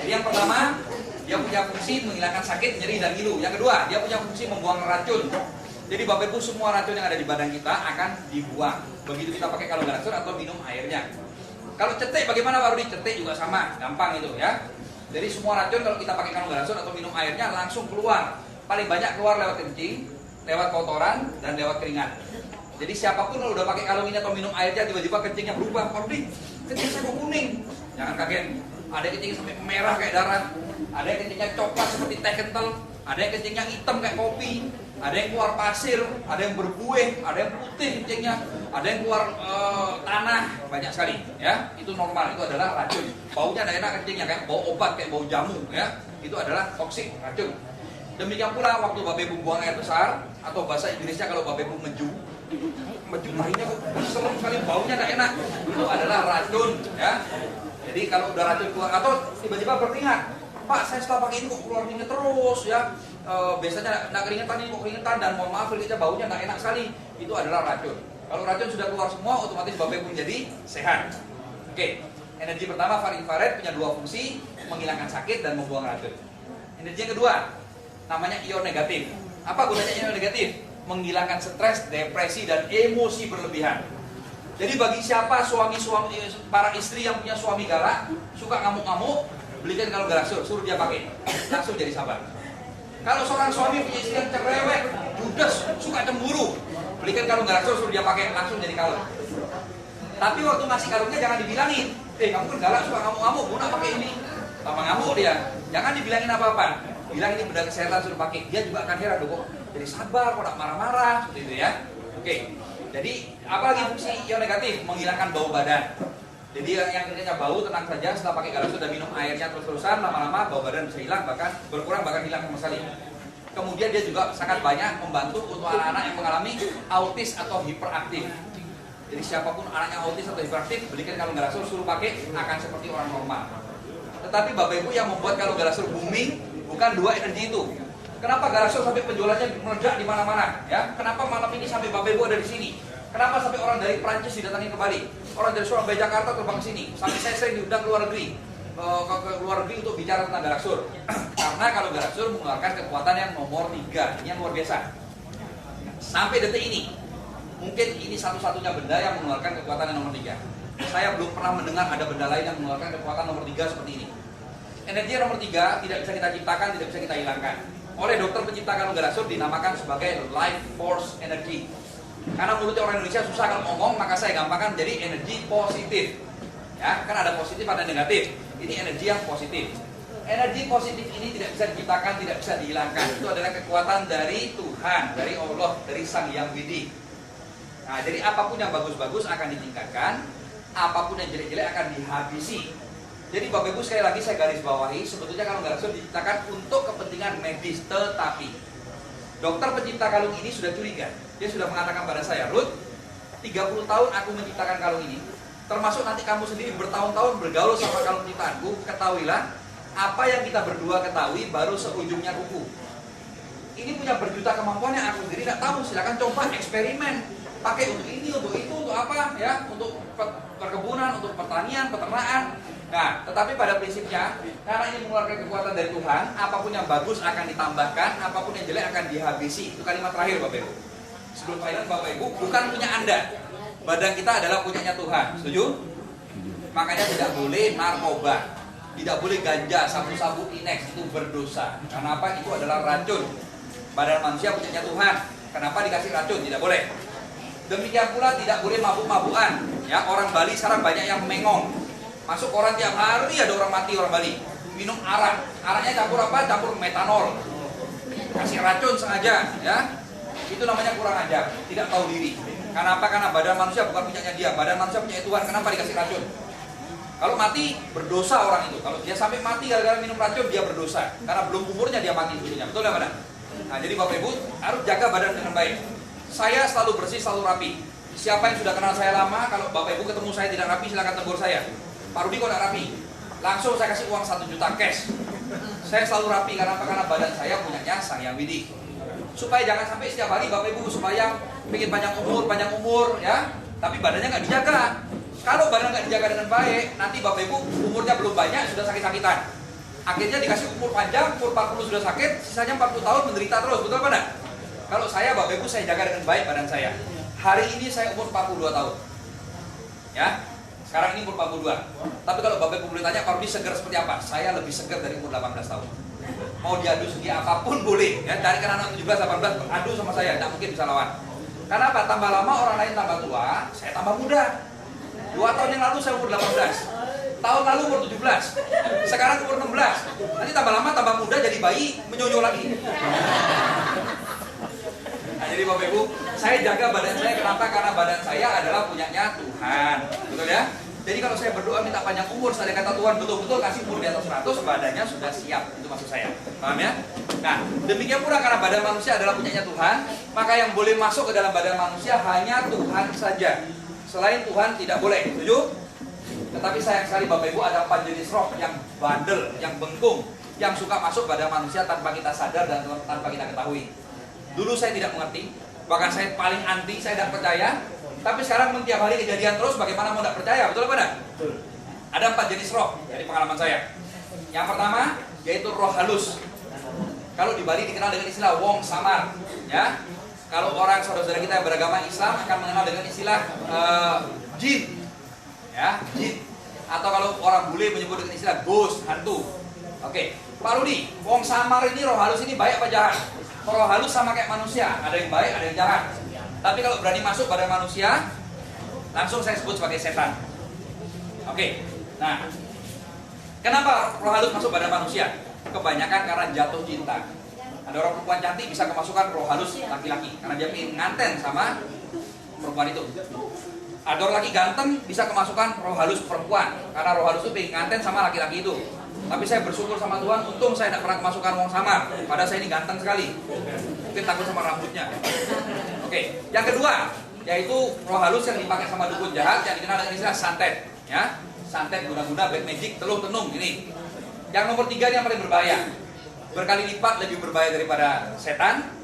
Jadi yang pertama, dia punya fungsi menghilangkan sakit, nyeri, dan ngilu. Yang kedua, dia punya fungsi membuang racun. Jadi Bapak Ibu, semua racun yang ada di badan kita akan dibuang begitu kita pakai kalung garasur atau minum airnya. Kalau cetek bagaimana Pak Rudi? Cetek juga sama, gampang itu ya. Jadi semua racun kalau kita pakai kalung garasur atau minum airnya langsung keluar. Paling banyak keluar lewat kencing, lewat kotoran, dan lewat keringat. Jadi siapapun kalau udah pakai kalung ini atau minum airnya tiba-tiba kencingnya berubah, Pak Rudi, kencing saya kok kuning. Jangan kaget. Ada yang kencing sampai merah kayak darah, ada yang kencingnya coklat seperti teh kental, ada yang kencingnya hitam kayak kopi. ada yang keluar pasir, ada yang berbuih, ada yang putih kencingnya, ada yang keluar tanah, banyak sekali ya. Itu normal, itu adalah racun. Baunya tidak enak kencingnya, kayak bau obat, kayak bau jamu ya. Itu adalah toksik, racun. Demikian pula waktu Bapak Ibu buang air besar, atau bahasa Inggrisnya kalau Bapak Ibu meju tahinya kok serem sekali, baunya tidak enak, itu adalah racun ya. Jadi kalau udah racun keluar, atau tiba-tiba berkeringat, Pak saya setelah pakai ini kok keluar keringat terus ya, biasanya nggak keringetan, ini kok keringetan, dan mohon maaf keringetnya baunya nggak enak sekali, itu adalah racun. Kalau racun sudah keluar semua, otomatis Bapak Ibu menjadi sehat. Oke, energi pertama far infrared punya dua fungsi, menghilangkan sakit dan membuang racun. Energi yang kedua namanya ion negatif. Apa gunanya ion negatif? Menghilangkan stres, depresi, dan emosi berlebihan. Jadi bagi siapa suami-suami, para istri yang punya suami galak, suka ngamuk-ngamuk, belikan kalung Galaxur, suruh dia pakai, langsung jadi sabar. Kalau seorang suami punya istri yang cerewet, judes, suka cemburu, belikan kalung Galaxur, suruh dia pakai, langsung jadi kalung. Tapi waktu ngasih kalungnya jangan dibilangin, kamu kan galak, suka ngamuk-ngamuk, guna pakai ini. Tambah ngamuk dia, jangan dibilangin apa-apa. Bilang ini benda kesehatan, suruh pakai, dia juga akan heran, kok jadi sabar, kok tak marah-marah, seperti itu ya. Oke, jadi apalagi fungsi ion negatif? Menghilangkan bau badan. Jadi yang intinya bau, tenang saja, setelah pakai Galaxur dan minum airnya terus-terusan, lama-lama bau badan bisa hilang, bahkan berkurang, bahkan hilang sama sekali. Kemudian dia juga sangat banyak membantu untuk anak-anak yang mengalami autis atau hiperaktif. Jadi siapapun anaknya autis atau hiperaktif, belikan kalung Galaxur, suruh pakai, akan seperti orang normal. Tetapi Bapak Ibu yang membuat kalung Galaxur booming bukan dua energi itu. Kenapa Galaxur sampai penjualannya meledak di mana-mana? Ya, kenapa malam ini sampai Bapak Ibu ada di sini? Kenapa sampai orang dari Prancis didatangi ke Bali? Orang dari Surabaya, Jakarta terbang ke sini. Sampai saya sering diundang ke luar negeri, ke luar negeri untuk bicara tentang Galaxur. Karena kalau Galaxur mengeluarkan kekuatan yang nomor 3, ini yang luar biasa. Sampai detik ini, mungkin ini satu-satunya benda yang mengeluarkan kekuatan yang nomor 3. Saya belum pernah mendengar ada benda lain yang mengeluarkan kekuatan nomor 3 seperti ini. Energi yang nomor 3 tidak bisa kita ciptakan, tidak bisa kita hilangkan. Oleh dokter pencipta kalung Galaxur dinamakan sebagai life force energy. Karena mulutnya orang Indonesia susah kalau ngomong, maka saya gampangkan jadi energi positif. Ya, kan ada positif, ada negatif. Ini energi yang positif. Energi positif ini tidak bisa diciptakan, tidak bisa dihilangkan. Itu adalah kekuatan dari Tuhan, dari Allah, dari Sang Yang Widi. Nah, jadi apapun yang bagus-bagus akan ditingkatkan, apapun yang jelek-jelek akan dihabisi. Jadi Bapak Ibu, sekali lagi saya garis bawahi, sebetulnya kalung Galaxur diciptakan untuk kepentingan medis, tetapi dokter pencipta kalung ini sudah curiga. Dia sudah mengatakan pada saya, Ruth, 30 tahun aku menciptakan kalung ini, termasuk nanti kamu sendiri bertahun-tahun bergaul sama kalung ciptaanku, ketahuilah, apa yang kita berdua ketahui baru seujungnya kuku. Ini punya berjuta kemampuan yang aku sendiri tidak tahu, silakan coba eksperimen. Pakai untuk ini, untuk itu, untuk apa ya, untuk perkebunan, untuk pertanian, peternakan. Nah, tetapi pada prinsipnya, karena ini mengeluarkan kekuatan dari Tuhan, apapun yang bagus akan ditambahkan, apapun yang jelek akan dihabisi. Itu kalimat terakhir Bapak Ibu. Sebelum final Bapak Ibu, bukan punya Anda. Badan kita adalah punyanya Tuhan. Setuju? Makanya tidak boleh narkoba, tidak boleh ganja, sabu-sabu Inex, itu berdosa. Karena apa? Itu adalah racun. Badan manusia punyanya Tuhan. Kenapa dikasih racun? Tidak boleh. Demikian pula tidak boleh mabuk-mabukan. Ya, orang Bali sekarang banyak yang mengong. Masuk koran tiap hari ada orang mati orang Bali. Minum arak. Araknya campur apa? Campur metanol. Kasih racun sengaja, ya. Itu namanya kurang ajar, tidak tahu diri. Karena apa? Karena badan manusia bukan punyanya dia. Badan manusia punya Tuhan. Kenapa dikasih racun? Kalau mati, berdosa orang itu. Kalau dia sampai mati gara-gara minum racun, dia berdosa. Karena belum umurnya dia mati sebetulnya. Betul nggak, Pak? Nah, jadi Bapak Ibu harus jaga badan dengan baik. Saya selalu bersih, selalu rapi. Siapa yang sudah kenal saya lama, kalau Bapak Ibu ketemu saya tidak rapi, silakan tegur saya. Pak Rudi kok tidak rapi? Langsung saya kasih uang 1 juta cash. Saya selalu rapi karena apa? Karena badan saya punyanya Sang Yang Widi. Supaya jangan sampai setiap hari Bapak Ibu supaya bikin panjang umur, ya. Tapi badannya nggak dijaga. Kalau badan nggak dijaga dengan baik, nanti Bapak Ibu umurnya belum banyak sudah sakit-sakitan. Akhirnya dikasih umur panjang, umur 40 sudah sakit, sisanya 40 tahun menderita terus, betul apa enggak? Kalau saya Bapak Ibu saya jaga dengan baik badan saya. Hari ini saya umur 42 tahun. Ya. Sekarang ini umur 42. Tapi kalau Bapak Ibu boleh tanya, Pak Rudi segar seperti apa? Saya lebih segar dari umur 18 tahun. Mau diadu segi apapun boleh. Ya, carikan anak 17, 18, adu sama saya, tidak mungkin bisa lawan. Karena apa? Tambah lama orang lain tambah tua, saya tambah muda. 2 tahun yang lalu saya umur 18. Tahun lalu umur 17. Sekarang umur 16. Nanti tambah lama tambah muda jadi bayi, menyonyo lagi. Nah, jadi Bapak Ibu, saya jaga badan saya kenapa? Karena badan saya adalah punyanya Tuhan. Betul ya? Jadi kalau saya berdoa minta panjang umur, saya kata Tuhan betul-betul kasih umur di atas 100, badannya sudah siap. Itu maksud saya. Paham ya? Nah, demikian pula karena badan manusia adalah punyanya Tuhan, maka yang boleh masuk ke dalam badan manusia hanya Tuhan saja. Selain Tuhan tidak boleh. Setuju? Tetapi sayang sekali Bapak Ibu, ada 4 jenis roh yang bandel, yang bengkung, yang suka masuk pada manusia tanpa kita sadar dan tanpa kita ketahui. Dulu saya tidak mengerti, bahkan saya paling anti, saya tidak percaya. Tapi sekarang tiap hari kejadian terus, bagaimana mau tidak percaya? Betul apa tidak? Betul. Ada 4 jenis roh dari pengalaman saya. Yang pertama yaitu roh halus. Kalau di Bali dikenal dengan istilah wong samar, ya. Kalau orang saudara-saudara kita yang beragama Islam akan mengenal dengan istilah jin, ya, jin. Atau kalau orang bule menyebut dengan istilah ghost, hantu. Oke, Pak Rudi, wong samar ini, roh halus ini baik apa jahat? Roh halus sama kayak manusia, ada yang baik, ada yang jahat. Tapi kalau berani masuk pada manusia, langsung saya sebut sebagai setan. Oke, nah, kenapa roh halus masuk pada manusia? Kebanyakan karena jatuh cinta. Ada orang perempuan cantik bisa kemasukan roh halus laki-laki karena dia ingin nganten sama perempuan itu. Ada orang laki ganteng bisa kemasukan roh halus perempuan karena roh halus itu ingin nganten sama laki-laki itu. Tapi saya bersyukur sama Tuhan, untung saya tidak pernah kemasukan wong samar. Padahal saya ini ganteng sekali. Mungkin takut sama rambutnya. Oke, yang kedua yaitu roh halus yang dipakai sama dukun jahat yang dikenal dengan istilah santet, ya. Santet, guna-guna, black magic, teluh tenung ini. Yang nomor 3 ini yang paling berbahaya. Berkali lipat lebih berbahaya daripada setan,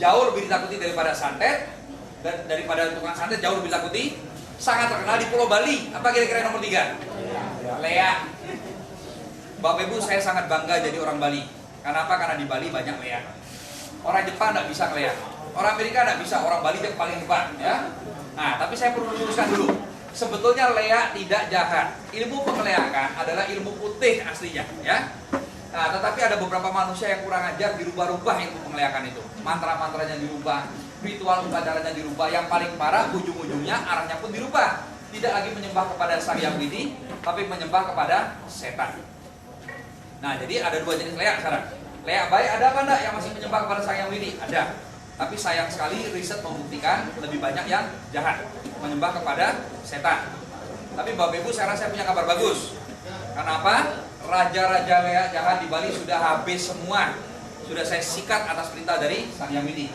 jauh lebih ditakuti daripada santet, dan daripada tukang santet jauh lebih ditakuti. Sangat terkenal di Pulau Bali. Apa kira-kira nomor 3? Lea. Bapak Ibu, saya sangat bangga jadi orang Bali. Kenapa? Karena di Bali banyak lea. Orang Jepang tidak bisa ngeliat. Orang Amerika tidak bisa, orang Bali yang paling hebat, ya. Nah, tapi saya perlu luruskan dulu. Sebetulnya lea tidak jahat. Ilmu pengeleakan adalah ilmu putih aslinya, ya. Nah, tetapi ada beberapa manusia yang kurang ajar dirubah-rubah ilmu pengeleakan itu. Mantra-mantranya dirubah, ritual upacaranya dirubah. Yang paling parah, ujung-ujungnya arahnya pun dirubah. Tidak lagi menyembah kepada Sang Hyang Widi, tapi menyembah kepada setan. Nah, jadi ada 2 jenis lea sekarang. Lea baik ada apa enggak yang masih menyembah kepada Sang Hyang Widi? Ada. Tapi sayang sekali riset membuktikan lebih banyak yang jahat, menyembah kepada setan. Tapi Bapak Ibu, sekarang saya punya kabar bagus. Karena apa? Raja-raja lea jahat di Bali sudah habis semua. Sudah saya sikat atas perintah dari Sang Hyang Widi.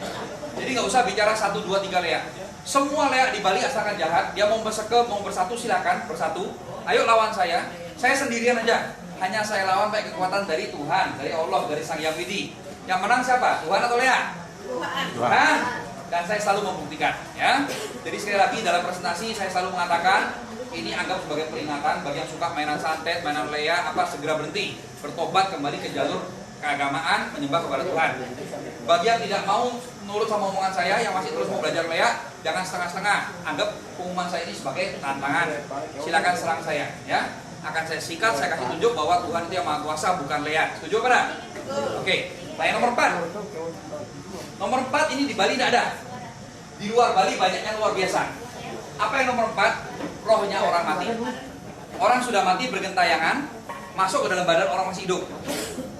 Jadi nggak usah bicara 1, 2, 3 lea. Semua lea di Bali asalkan jahat, dia mau bersekem, mau bersatu silakan bersatu. Ayo lawan saya sendirian aja. Hanya saya lawan pakai kekuatan dari Tuhan, dari Allah, dari Sang Hyang Widi. Yang menang siapa? Tuhan atau lea? Tuhan. Dan saya selalu membuktikan, ya. Jadi sekali lagi dalam presentasi saya selalu mengatakan ini anggap sebagai peringatan bagi yang suka mainan santet, mainan lea, segera berhenti, bertobat kembali ke jalur keagamaan, menyembah kepada Tuhan. Bagi yang tidak mau nurut sama omongan saya, yang masih terus mau belajar lea, jangan setengah-setengah. Anggap pengumuman saya ini sebagai tantangan. Silakan serang saya, ya. Akan saya sikat, saya kasih tunjuk bahwa Tuhan itu yang Maha Kuasa, bukan lea. Setuju apa enggak? Oke, yang nomor 4. Nomor 4 ini di Bali tidak ada. Di luar Bali banyaknya luar biasa. Apa yang nomor 4? Rohnya orang mati. Orang sudah mati bergentayangan, masuk ke dalam badan orang masih hidup.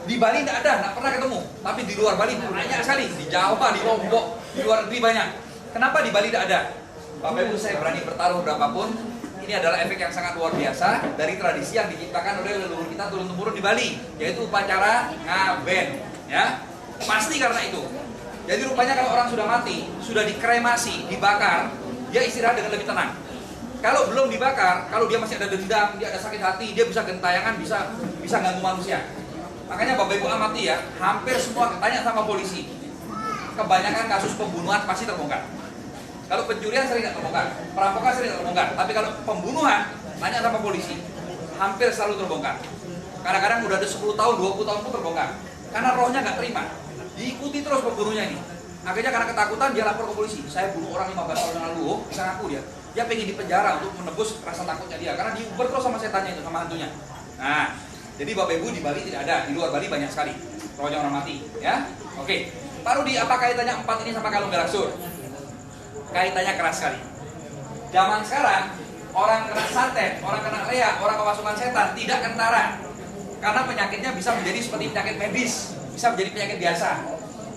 Di Bali tidak ada, tidak pernah ketemu. Tapi di luar Bali banyak sekali. Di Jawa, di Lombok, di luar negeri banyak. Kenapa di Bali tidak ada? Bapak Ibu, saya berani bertaruh berapapun. Ini adalah efek yang sangat luar biasa dari tradisi yang diciptakan oleh leluhur kita turun-temurun di Bali, yaitu upacara ngaben, ya. Pasti karena itu. Jadi rupanya kalau orang sudah mati, sudah dikremasi, dibakar, dia istirahat dengan lebih tenang. Kalau belum dibakar, kalau dia masih ada dendam, dia ada sakit hati, dia bisa gentayangan, bisa ganggu manusia. Makanya Bapak Ibu amati ya, hampir semua tanya sama polisi. Kebanyakan kasus pembunuhan pasti terbongkar. Kalau pencurian sering tidak terbongkar, perampokan sering tidak terbongkar. Tapi kalau pembunuhan, tanya sama polisi, hampir selalu terbongkar. Kadang-kadang udah ada 10 tahun, 20 tahun pun terbongkar. Karena rohnya nggak terima. Diikuti terus pembunuhnya ini. Akhirnya karena ketakutan dia lapor ke polisi. Saya bunuh orang 15 tahun yang lalu, bisa ngaku dia. Dia pengen dipenjara untuk menebus rasa takutnya dia. Karena diuber terus sama setannya itu, sama hantunya. Nah, jadi Bapak Ibu di Bali tidak ada. Di luar Bali banyak sekali rohnya orang mati, ya. Oke. Pak Rudi, apa kaitannya 4 ini sama kalung galaksur? Kaitannya keras sekali. Zaman sekarang orang kena santet, orang kena lea, orang kemasukan setan tidak kentara. Karena penyakitnya bisa menjadi seperti penyakit medis, bisa menjadi penyakit biasa.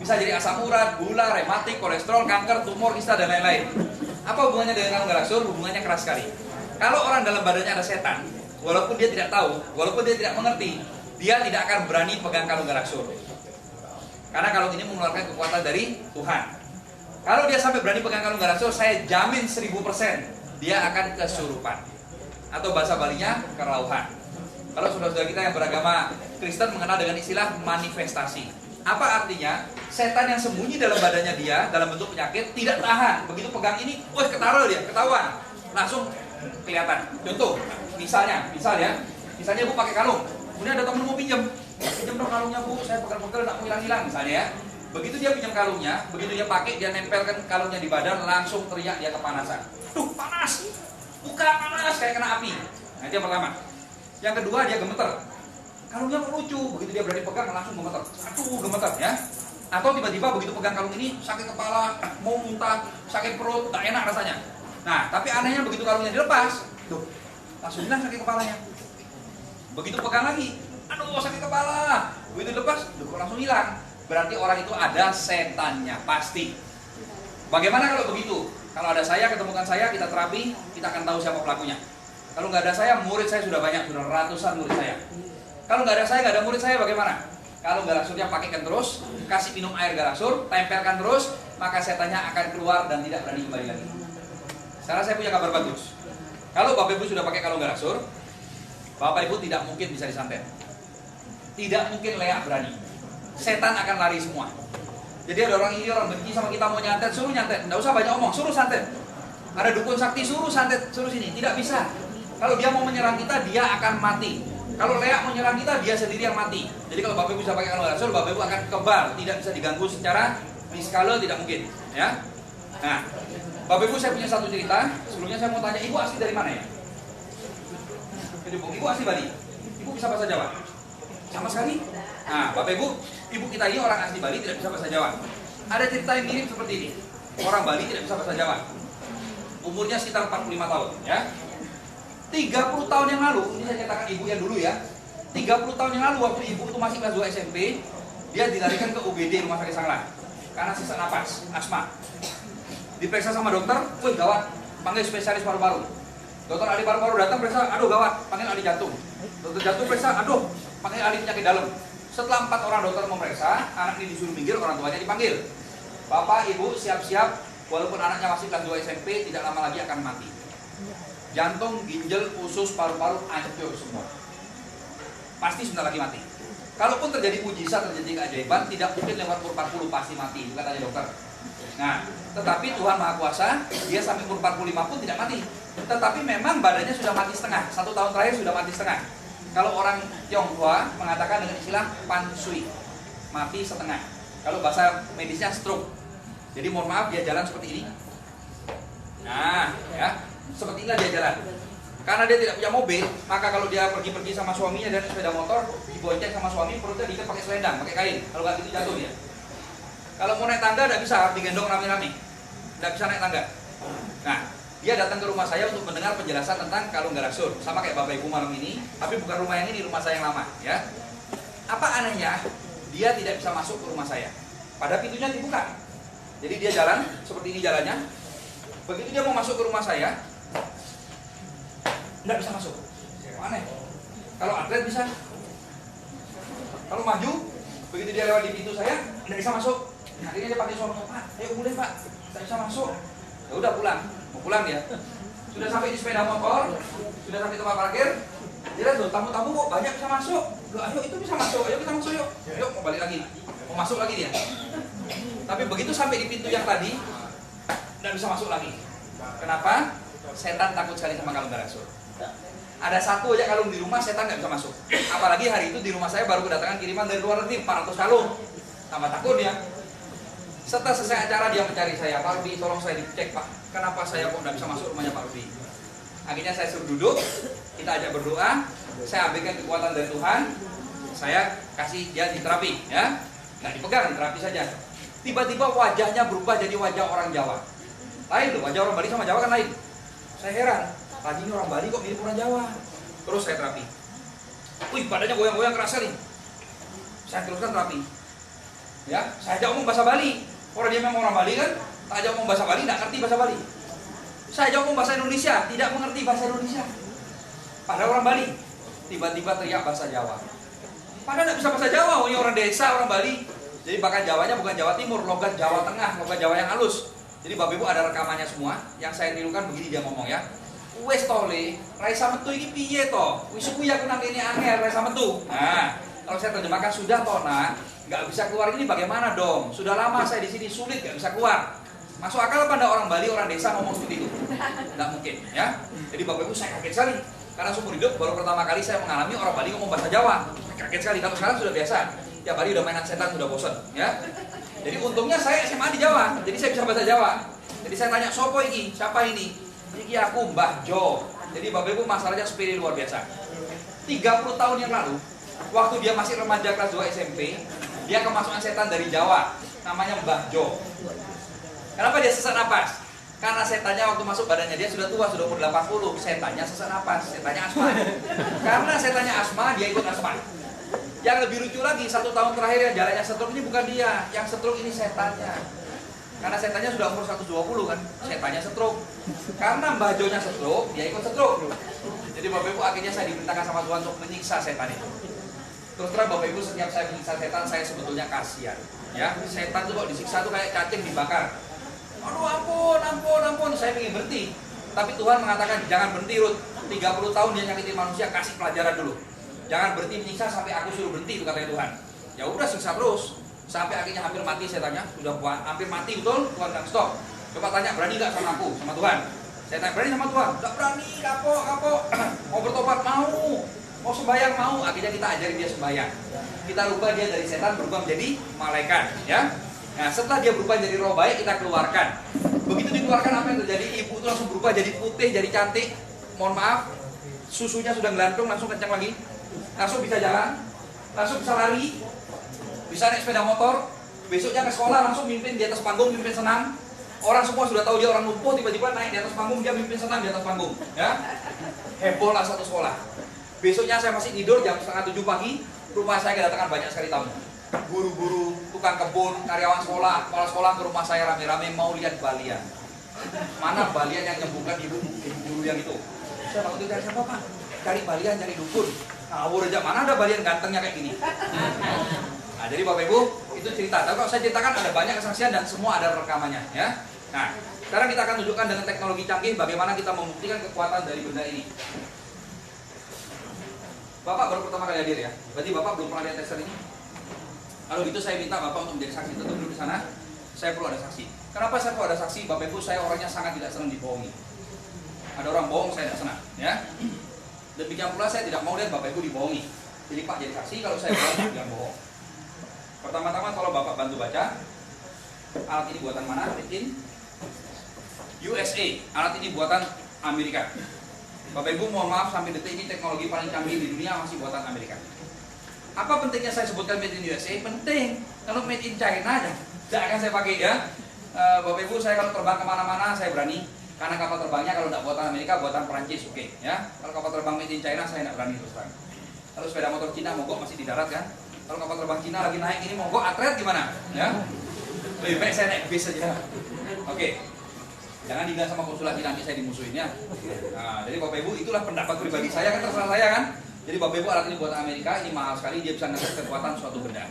Bisa jadi asam urat, gula, rematik, kolesterol, kanker, tumor, kista, dan lain-lain. Apa hubungannya dengan kalung garaksur? Hubungannya keras sekali. Kalau orang dalam badannya ada setan, walaupun dia tidak tahu, walaupun dia tidak mengerti, dia tidak akan berani pegang kalung garaksur. Karena kalung ini mengeluarkan kekuatan dari Tuhan. Kalau dia sampai berani pegang kalung garaksur, saya jamin 1000% dia akan kesurupan. Atau bahasa Balinya, kerauhan. Kalau saudara-saudara kita yang beragama Kristen mengenal dengan istilah manifestasi. Apa artinya? Setan yang sembunyi dalam badannya dia, dalam bentuk penyakit, tidak tahan. Begitu pegang ini, wah ketaruh dia, ketahuan. Langsung kelihatan. Contoh, misalnya ibu pakai kalung. Kemudian ada temen mau pinjam dong kalungnya bu, saya pegal-pegal, nggak mau hilang-hilang misalnya ya. Begitu dia pinjam kalungnya, begitu dia pakai, dia nempelkan kalungnya di badan, langsung teriak dia kepanasan. Tuh panas, buka panas, kayak kena api. Nah itu yang pertama. Yang kedua dia gemeter. Kalungnya kok lucu, begitu dia berani pegang langsung gemeter. Aduh gemeter ya. Atau tiba-tiba begitu pegang kalung ini sakit kepala, mau muntah, sakit perut, tak enak rasanya. Nah tapi anehnya begitu kalungnya dilepas, tuh langsung hilang sakit kepalanya. Begitu pegang lagi, aduh sakit kepala. Begitu dilepas, kok langsung hilang. Berarti orang itu ada setannya, pasti. Bagaimana kalau begitu? Kalau ada saya, ketemukan saya, kita terapi, kita akan tahu siapa pelakunya. Kalau nggak ada saya, murid saya sudah banyak, sudah ratusan murid saya. Kalau nggak ada saya, nggak ada murid saya, bagaimana? Kalau garaksurnya pakaikan terus, kasih minum air garaksur, tempelkan terus, maka setannya akan keluar dan tidak berani kembali lagi. Sekarang saya punya kabar bagus. Kalau Bapak Ibu sudah pakai kalung garaksur, Bapak Ibu tidak mungkin bisa disantet. Tidak mungkin leak berani. Setan akan lari semua. Jadi ada orang iri, orang benci sama kita, mau nyantet, suruh nyantet. Nggak usah banyak omong, suruh santet. Ada dukun sakti, suruh santet, suruh sini. Tidak bisa. Kalau dia mau menyerang kita, dia akan mati. Kalau leak mau menyerang kita, dia sendiri yang mati. Jadi kalau Bapak Ibu bisa pakai kalung garaksur, Bapak Ibu akan kebal, tidak bisa diganggu secara fiskal, tidak mungkin. Ya. Nah, Bapak Ibu saya punya satu cerita. Sebelumnya saya mau tanya, Ibu asli dari mana ya? Ibu asli Bali. Ibu bisa bahasa Jawa? Sama sekali? Nah, Bapak Ibu, ibu kita ini orang asli Bali tidak bisa bahasa Jawa. Ada cerita yang mirip seperti ini. Orang Bali tidak bisa bahasa Jawa. Umurnya sekitar 45 tahun, ya. 30 tahun yang lalu, ini saya ceritakan ibu yang dulu ya. 30 tahun yang lalu waktu ibu itu masih kelas 2 SMP, dia dilarikan ke UGD Rumah Sakit Sanglah karena sesak napas, asma. Diperiksa sama dokter, wih gawat, panggil spesialis paru-paru. Dokter ahli paru-paru datang periksa, aduh gawat, panggil ahli jantung. Dokter jantung periksa, aduh, panggil ahli penyakit dalam. Setelah 4 orang dokter memeriksa, anak ini disuruh minggir, orang tuanya dipanggil. Bapak, ibu siap-siap, walaupun anaknya masih kelas 2 SMP, tidak lama lagi akan mati. Jantung, ginjal, usus, paru-paru hancur semua. Pasti sebentar lagi mati. Kalaupun terjadi mujizat, terjadi keajaiban, tidak mungkin lewat umur 40 pasti mati, bukan tanya dokter. Nah, tetapi Tuhan Maha Kuasa, dia sampai umur 45 pun tidak mati. Tetapi memang badannya sudah mati setengah. 1 tahun terakhir sudah mati setengah. Kalau orang Tionghoa mengatakan dengan istilah pansui, mati setengah. Kalau bahasa medisnya stroke. Jadi mohon maaf, dia jalan seperti ini. Nah, ya. Seperti inilah dia jalan. Karena dia tidak punya mobil, maka kalau dia pergi-pergi sama suaminya dan sepeda motor, dibonceng sama suami, perutnya diikat pakai selendang, pakai kain. Kalau nggak gitu jatuh dia. Kalau mau naik tangga tidak bisa, digendong rame-rame. Tidak bisa naik tangga. Nah, dia datang ke rumah saya untuk mendengar penjelasan tentang kalung garaksur. Sama kayak Bapak Ibu malam ini, tapi bukan rumah yang ini, rumah saya yang lama. Ya. Apa anehnya? Dia tidak bisa masuk ke rumah saya. Pada pintunya dibuka. Jadi dia jalan, seperti ini jalannya. Begitu dia mau masuk ke rumah saya, nggak bisa masuk. Aneh. Kalau atlet bisa. Kalau maju, begitu dia lewat di pintu saya, nggak bisa masuk. Akhirnya dia pakai suara, Pak, ayo boleh Pak, nggak bisa masuk. Ya udah pulang, mau pulang dia. Sudah sampai di sepeda motor, sudah sampai tempat parkir. Jelas loh, tamu-tamu kok banyak bisa masuk. Loh, ayo itu bisa masuk, ayo kita masuk yuk. Yuk mau balik lagi, mau masuk lagi dia. Tapi begitu sampai di pintu yang tadi, nggak bisa masuk lagi. Kenapa? Setan takut sekali sama kalung garaksur. Ada satu aja kalung di rumah, setan nggak bisa masuk. Apalagi hari itu di rumah saya baru kedatangan kiriman dari luar negeri 400 kalung. Tambah takut ya. Setelah selesai acara dia mencari saya, Pak Rudi, tolong saya dicek Pak, kenapa saya kok nggak bisa masuk rumahnya Pak Rudi. Akhirnya saya suruh duduk, kita ajak berdoa, saya ambilkan kekuatan dari Tuhan, saya kasih dia diterapi, ya, nggak dipegang, diterapi saja. Tiba-tiba wajahnya berubah jadi wajah orang Jawa. Lain loh, wajah orang Bali sama Jawa kan lain. Saya heran, tadi ini orang Bali kok mirip orang Jawa. Terus saya terapi. Wih, badannya goyang-goyang keras sekali. Saya teruskan terapi. Ya, saya ajak ngomong bahasa Bali. Orang dia memang orang Bali kan, tak ajak ngomong bahasa Bali, nggak ngerti bahasa Bali. Saya ajak ngomong bahasa Indonesia, tidak mengerti bahasa Indonesia. Padahal orang Bali, tiba-tiba teriak bahasa Jawa. Padahal nggak bisa bahasa Jawa, ini orang desa, orang Bali. Jadi bahkan Jawanya bukan Jawa Timur, logat Jawa Tengah, logat Jawa yang halus. Jadi Bapak Ibu ada rekamannya semua. Yang saya tirukan begini dia ngomong ya. Wes tole, Raisa metu ini piye to? Wis kuwi aku nang kene angel Raisa metu. Nah, kalau saya terjemahkan sudah toh nak, nggak bisa keluar ini bagaimana dong? Sudah lama saya di sini sulit nggak bisa keluar. Masuk akal pada orang Bali, orang desa ngomong seperti itu? Nggak mungkin ya. Jadi Bapak Ibu saya kaget sekali. Karena seumur hidup baru pertama kali saya mengalami orang Bali ngomong bahasa Jawa. Kaget sekali. Kalau sekarang sudah biasa. Ya Bali udah mainan setan sudah bosan ya. Jadi untungnya saya SMA di Jawa. Jadi saya bisa bahasa Jawa. Jadi saya tanya sopo ini, siapa ini? Iki aku Mbah Jo. Jadi Bapak Ibu masalahnya sepele luar biasa. 30 tahun yang lalu, waktu dia masih remaja kelas 2 SMP, dia kemasukan setan dari Jawa, namanya Mbah Jo. Kenapa dia sesak napas? Karena setannya waktu masuk badannya dia sudah tua, sudah umur 80. Setannya sesak napas, setannya asma. Karena setannya asma, dia ikut asma. Yang lebih lucu lagi, 1 tahun terakhir yang jalannya stroke ini bukan dia, yang stroke ini setannya. Karena setannya sudah umur 120 kan, setannya stroke. Karena Mbah Jo-nya stroke, dia ikut stroke. Jadi Bapak Ibu akhirnya saya diperintahkan sama Tuhan untuk menyiksa setan itu. Terus terang Bapak Ibu, setiap saya menyiksa setan, saya sebetulnya kasihan. Ya, setan itu kalau disiksa tuh kayak cacing dibakar. Aduh ampun, ampun, ampun, saya ingin berhenti. Tapi Tuhan mengatakan jangan berhenti Ruth. 30 tahun dia nyakitin manusia, kasih pelajaran dulu. Jangan berhenti menyiksa sampai aku suruh berhenti, itu katanya Tuhan. Ya udah siksa terus. Sampai akhirnya hampir mati setannya, sudah hampir mati betul, Tuhan bilang stop. Coba tanya, berani gak sama aku, sama Tuhan? Saya tanya, berani sama Tuhan? Gak berani, kapok. Mau bertobat, mau sembahyang, mau. Akhirnya kita ajarin dia sembahyang. Kita rubah dia dari setan, berubah menjadi malaikat, ya. Nah setelah dia berubah jadi roh baik, kita keluarkan. Begitu dikeluarkan, apa yang terjadi? Ibu itu langsung berubah jadi putih, jadi cantik. Mohon maaf, susunya sudah ngelantung, langsung kencang lagi. Langsung bisa jalan, langsung bisa lari, bisa naik sepeda motor. Besoknya ke sekolah langsung mimpin di atas panggung, mimpin senam. Orang semua sudah tahu dia orang lumpuh, tiba-tiba naik di atas panggung, dia mimpin senam di atas panggung, ya. Heboh lah satu sekolah. Besoknya saya masih tidur jam 6:30 pagi, rumah saya kedatangan banyak sekali tamu. Guru-guru, tukang kebun, karyawan sekolah, kepala sekolah ke rumah saya rame-rame mau lihat balian. Mana balian yang nyembuhkan ibu guru yang itu? Saya waktu itu cari siapa Pak? Cari balian, cari dukun. Ngawur aja, mana ada balian gantengnya kayak gini? Nah, jadi Bapak Ibu, itu cerita. Tapi kalau saya ceritakan ada banyak kesaksian dan semua ada rekamannya, ya. Nah, sekarang kita akan tunjukkan dengan teknologi canggih bagaimana kita membuktikan kekuatan dari benda ini. Bapak baru pertama kali hadir ya? Berarti Bapak belum pernah lihat tester ini? Kalau gitu saya minta Bapak untuk menjadi saksi. Tetap duduk di sana. Saya perlu ada saksi. Kenapa saya perlu ada saksi? Bapak Ibu, saya orangnya sangat tidak senang dibohongi. Ada orang bohong, saya tidak senang, ya. Demikian pula saya tidak mau lihat Bapak Ibu dibohongi. Jadi Pak jadi saksi, kalau saya bohong, jangan bohong. Pertama-tama kalau Bapak bantu baca, alat ini buatan mana? Made in USA. Alat ini buatan Amerika. Bapak Ibu mohon maaf, sampai detik ini teknologi paling canggih di dunia masih buatan Amerika. Apa pentingnya saya sebutkan made in USA? Penting. Kalau made in China, tidak akan saya pakai ya. Bapak Ibu, saya kalau terbang kemana-mana saya berani. Karena kapal terbangnya kalau tidak buatan Amerika, buatan Perancis, oke, ya. Kalau kapal terbang made in China, saya tidak berani terus terang. Kalau sepeda motor Cina mogok masih di darat kan. Kalau kapal terbang Cina lagi naik ini mogok atlet gimana? Ya. Lebih baik saya naik bis saja. Oke. Jangan dibilang sama konsulat Cina nanti saya dimusuhin ya. Nah, jadi Bapak Ibu itulah pendapat pribadi saya kan, terserah saya kan. Jadi Bapak Ibu alat ini buatan Amerika, ini mahal sekali, dia bisa ngetes kekuatan suatu benda.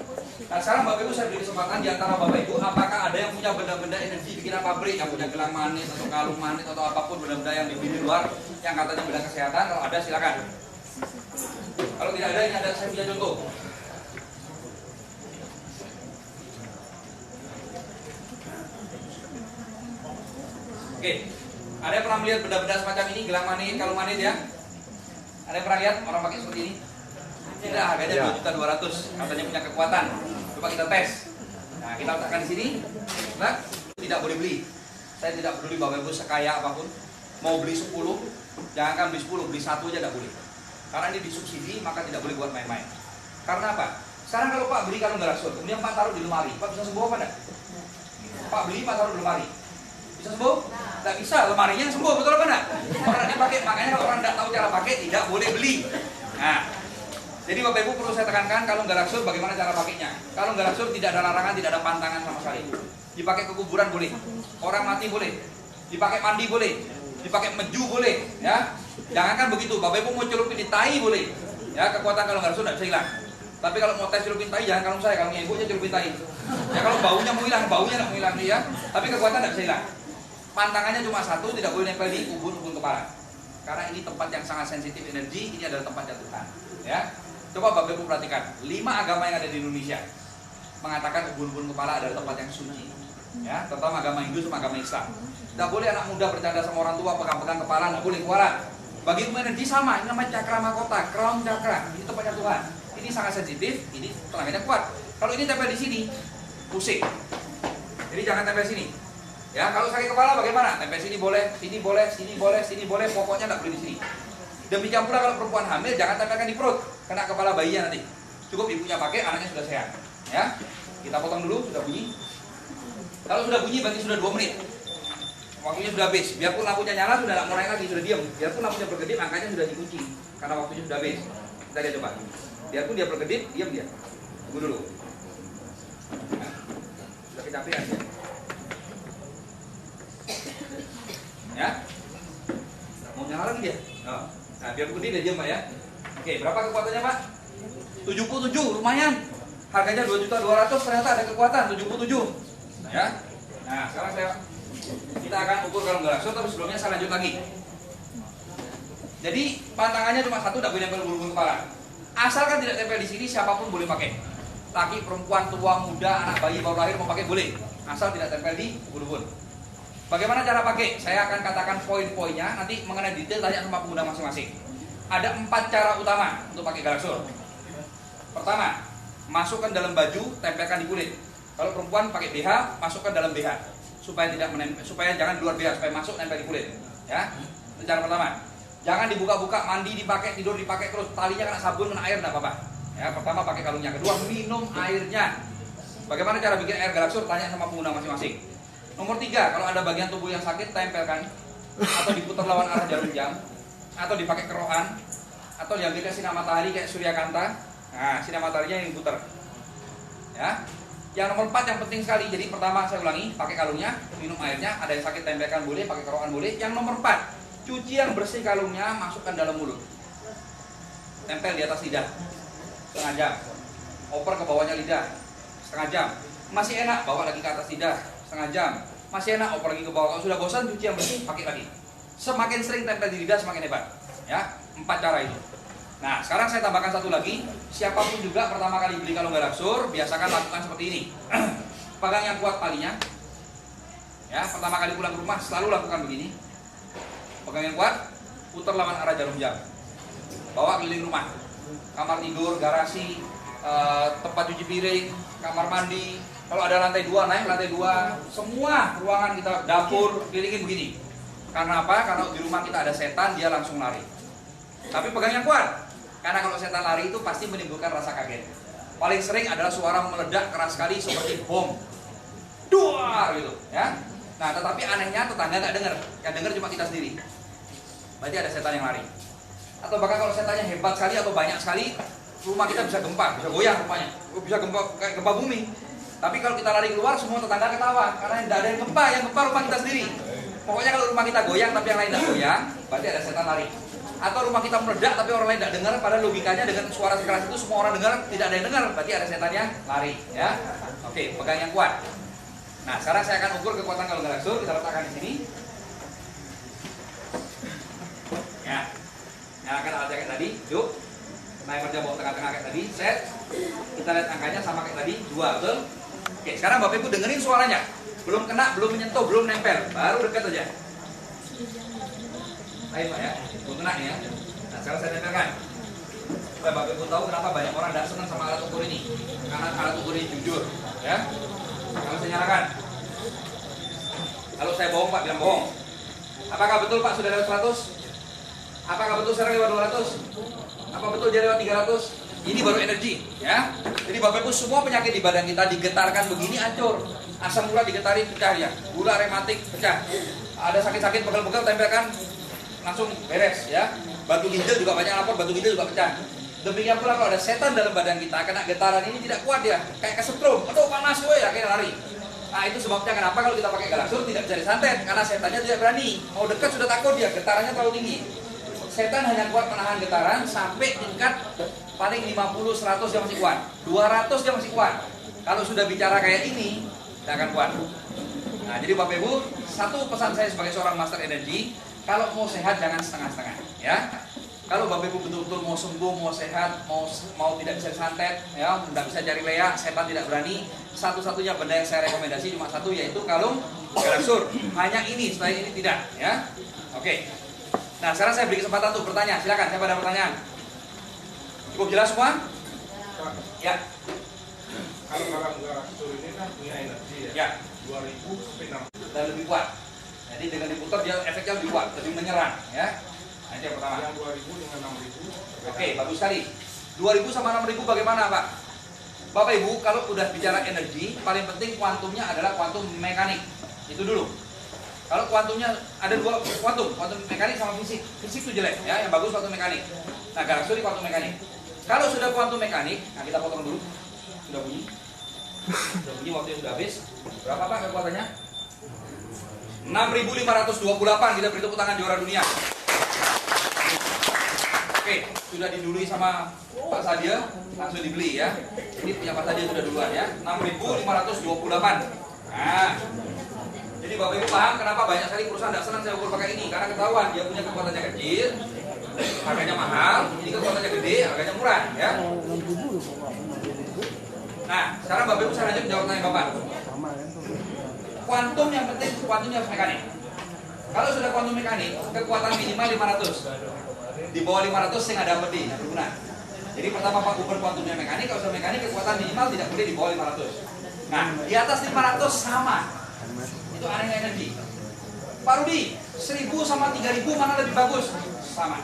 Nah sekarang Bapak Ibu saya beri kesempatan di antara Bapak Ibu, apakah ada yang punya benda-benda energi bikinan pabrik, yang punya gelang magnet atau kalung magnet atau apapun benda-benda yang dibeli di luar, yang katanya benda kesehatan? Kalau ada silakan. Kalau tidak ada, ini ada saya punya contoh. Oke, ada yang pernah melihat benda-benda semacam ini, gelang magnet, kalung magnet ya? Ada yang pernah lihat orang pakai seperti ini? Tidak, harganya 2.200.000, katanya punya kekuatan. Coba kita tes. Nah, kita letakkan di sini. Nah, tidak boleh beli. Saya tidak peduli Bapak Ibu sekaya apapun. Mau beli 10, jangan beli 10, beli 1 aja tidak boleh. Karena ini disubsidi, maka tidak boleh buat main-main. Karena apa? Sekarang kalau Pak beli kalung Garasul, kemudian Pak taruh di lemari, Pak bisa sembuh apa enggak? Pak beli, Pak taruh di lemari. Bisa sembuh? Tidak bisa, lemarinya sembuh, betul apa enggak? Orang dipakai, makanya kalau orang tidak tahu cara pakai, tidak boleh beli. Nah, Jadi Bapak Ibu perlu saya tekankan, kalung galaksur bagaimana cara pakainya. Kalung galaksur tidak ada larangan, tidak ada pantangan sama sekali. Dipakai ke kuburan boleh, orang mati boleh, dipakai mandi boleh, dipakai meju boleh, ya. Jangankan begitu, Bapak Ibu mau celupin di tai boleh, ya. Kekuatan kalung galaksur tidak bisa hilang. Tapi kalau mau tes celupin tai, jangan kalung saya, kalungnya ibunya celupin tai. Ya kalau baunya mau hilang, baunya nggak mau hilang ya. Tapi kekuatan tidak bisa hilang. Pantangannya cuma satu, tidak boleh nempel di ubun-ubun kepala. Karena ini tempat yang sangat sensitif energi, ini adalah tempatnya Tuhan. Ya, coba Bapak Ibu perhatikan, 5 agama yang ada di Indonesia mengatakan ubun-ubun kepala adalah tempat yang suci. Ya, terutama agama Hindu sama agama Islam. Tidak boleh anak muda bercanda sama orang tua, pegang-pegang kepala, nggak boleh keluar. Bagi ilmu energi sama, ini namanya cakra mahkota, crown cakra, ini tempatnya Tuhan. Ini sangat sensitif, ini tenaganya kuat. Kalau ini tempel di sini, pusing. Jadi jangan tempel sini. Ya, kalau sakit kepala bagaimana? Tempel sini boleh, sini boleh, sini boleh, sini boleh, pokoknya nggak boleh di sini. Demikian pula kalau perempuan hamil jangan tempelkan di perut, kena kepala bayinya nanti. Cukup ibunya pakai, anaknya sudah sehat. Ya, kita potong dulu, sudah bunyi. Kalau sudah bunyi berarti sudah 2 menit. Waktunya sudah habis. Biarpun lampunya nyala sudah nggak mau naik lagi, sudah diam. Biarpun lampunya berkedip, angkanya sudah dikunci karena waktunya sudah habis. Kita lihat coba. Biarpun dia berkedip, diam dia. Tunggu dulu. Nah, sudah kecapean ya. Ya, mau nyala lagi dia. Oh. Nah, biar berkedip dia diam Pak ya. Oke, berapa kekuatannya Pak? 77, lumayan. Harganya 2.200.000, ternyata ada kekuatan 77. Ya. Nah, sekarang kita akan ukur kalung galaksur, tapi sebelumnya saya lanjut lagi. Jadi pantangannya cuma satu, tidak boleh nempel ubun-ubun kepala. Asalkan tidak tempel di sini, siapapun boleh pakai. Laki, perempuan, tua, muda, anak bayi baru lahir mau pakai boleh, asal tidak tempel di ubun-ubun. Bagaimana cara pakai? Saya akan katakan poin-poinnya, nanti mengenai detail tanya sama pengguna masing-masing. Ada 4 cara utama untuk pakai galaksur. Pertama, masukkan dalam baju, tempelkan di kulit. Kalau perempuan pakai BH, masukkan dalam BH supaya tidak menempel, supaya jangan di luar BH, supaya masuk nempel di kulit. Ya, itu cara pertama. Jangan dibuka-buka, mandi dipakai, tidur dipakai terus, talinya kena sabun, kena air, enggak apa-apa. Ya, pertama pakai kalungnya, kedua minum airnya. Bagaimana cara bikin air galaksur? Tanya sama pengguna masing-masing. Nomor 3, kalau ada bagian tubuh yang sakit, tempelkan atau diputar lawan arah jarum jam, atau dipakai kerokan, atau diambil ke sinar matahari kayak Suryakanta. Nah, sinar mataharinya yang diputar. Ya. Yang nomor 4 yang penting sekali. Jadi pertama saya ulangi, pakai kalungnya, minum airnya, ada yang sakit tempelkan boleh, pakai kerokan boleh. Yang nomor 4, cuci yang bersih kalungnya, masukkan dalam mulut. Tempel di atas lidah setengah jam. Oper ke bawahnya lidah setengah jam. Masih enak, bawa lagi ke atas lidah setengah jam. Masih enak, oper lagi ke bawah. Kalau sudah bosan, cuci yang bersih, pakai lagi. Semakin sering tempel di lidah semakin hebat. Ya, 4 cara itu. Nah, sekarang saya tambahkan satu lagi. Siapapun juga pertama kali beli kalung galaksur, biasakan lakukan seperti ini. Pegang yang kuat talinya. Ya, pertama kali pulang ke rumah selalu lakukan begini. Pegang yang kuat, putar lawan arah jarum jam. Bawa keliling rumah. Kamar tidur, garasi, tempat cuci piring, kamar mandi. Kalau ada lantai 2, naik lantai 2. Semua ruangan kita, dapur, kelilingin begini. Karena apa? Karena di rumah kita ada setan, dia langsung lari. Tapi pegang yang kuat. Karena kalau setan lari itu pasti menimbulkan rasa kaget. Paling sering adalah suara meledak keras sekali seperti bom. Duar gitu, ya. Nah, tetapi anehnya tetangga nggak dengar. Yang dengar cuma kita sendiri. Berarti ada setan yang lari. Atau bahkan kalau setannya hebat sekali atau banyak sekali, rumah kita bisa gempa, bisa goyang rumahnya. Bisa gempa kayak gempa bumi. Tapi kalau kita lari keluar, semua tetangga ketawa karena tidak ada yang gempa rumah kita sendiri. Pokoknya kalau rumah kita goyang tapi yang lain tidak goyang, berarti ada setan lari. Atau rumah kita meledak tapi orang lain tidak dengar, padahal logikanya dengan suara sekeras itu semua orang dengar, tidak ada yang dengar, berarti ada setan yang lari, ya. Oke, pegang yang kuat. Nah, sekarang saya akan ukur kekuatan kalung galaksur, kita letakkan di sini. Ya. Nyalakan alat jaket tadi, yuk. Timernya bawa tengah-tengah kayak tadi, set. Kita lihat angkanya sama kayak tadi, 2, betul? Oke, sekarang Bapak Ibu dengerin suaranya. Belum kena, belum menyentuh, belum nempel, baru dekat aja. Ayo Pak ya, belum kena nih ya. Nah, sekarang saya tempelkan. Supaya Bapak Ibu tahu kenapa banyak orang tidak senang sama alat ukur ini. Karena alat ukur ini jujur, ya. Kalau saya nyalakan. Kalau saya bohong Pak, bilang bohong. Apakah betul Pak sudah lewat 100? Apakah betul sekarang lewat 200? Apa betul dia lewat 300? Ini baru energi, ya. Jadi Bapak Ibu semua penyakit di badan kita digetarkan begini hancur. Asam gula digetarin pecah ya. Gula rematik pecah. Ada sakit-sakit pegel-pegel tempelkan langsung beres, ya. Batu ginjal juga banyak lapor, batu ginjal juga pecah. Demikian pula kalau ada setan dalam badan kita, kena getaran ini tidak kuat dia, kayak kesetrum, aduh panas gue ya, akhirnya lari. Nah itu sebabnya kenapa kalau kita pakai Galaxur tidak bisa disantet, karena setannya tidak berani, mau dekat sudah takut dia, getarannya terlalu tinggi. Setan hanya kuat menahan getaran sampai tingkat paling 50-100 dia masih kuat, 200 dia masih kuat. Kalau sudah bicara kayak ini, tidak akan kuat. Nah jadi Bapak Ibu, satu pesan saya sebagai seorang master energi, kalau mau sehat jangan setengah-setengah, ya. Kalau Bapak Ibu betul-betul mau sembuh, mau sehat, mau tidak bisa santet, ya, tidak bisa cari leak, setan tidak berani, satu-satunya benda yang saya rekomendasi cuma satu, yaitu kalung Galaxur. Hanya ini, selain ini tidak, ya. Oke. Nah sekarang saya beri kesempatan untuk bertanya, silakan. Siapa ada pertanyaan? Cukup jelas semua? Ya. Kalau kalung Galaxur ini kan punya energi ya. Ya. 2000 sampai 6000. Dan lebih kuat. Jadi dengan diputar dia efeknya lebih kuat, lebih menyerang, ya. Nah, itu yang pertama. Yang 2000 dengan 6000. Oke, bagus sekali. 2000 sama 6000 bagaimana, Pak? Bapak Ibu, kalau udah bicara energi, paling penting kuantumnya adalah kuantum mekanik. Itu dulu. Kalau kuantumnya ada dua kuantum mekanik sama fisik. Fisik itu jelek, ya. Yang bagus kuantum mekanik. Nah, Galaxur ini kuantum mekanik. Kalau sudah kuantum mekanik, nah kita potong dulu. Sudah bunyi. Sudah bunyi, waktunya sudah habis. Berapa Pak kekuatannya? 6528, kita beri tepuk tangan juara dunia. Oke, sudah didului sama Pak Sadia, langsung dibeli ya. Ini punya Pak Sadia sudah duluan ya. 6528. Nah, jadi Bapak Ibu paham kenapa banyak sekali perusahaan tidak senang saya ukur pakai ini, karena ketahuan dia punya kekuatannya kecil, harganya mahal, ini kekuatannya gede, harganya murah ya. Nah, sekarang Bapak Ibu saya lanjut jawab tanya Bapak. Kuantum yang penting kuantumnya harus mekanik. Kalau sudah kuantum mekanik, kekuatan minimal 500. Di bawah 500 saya nggak dapat nih, berguna. Jadi pertama Pak ukur kuantumnya mekanik, kalau sudah mekanik kekuatan minimal tidak boleh di bawah 500. Nah, di atas 500 sama. Itu anehnya energi. Pak Rudi, 1000 sama 3000 mana lebih bagus? Sama.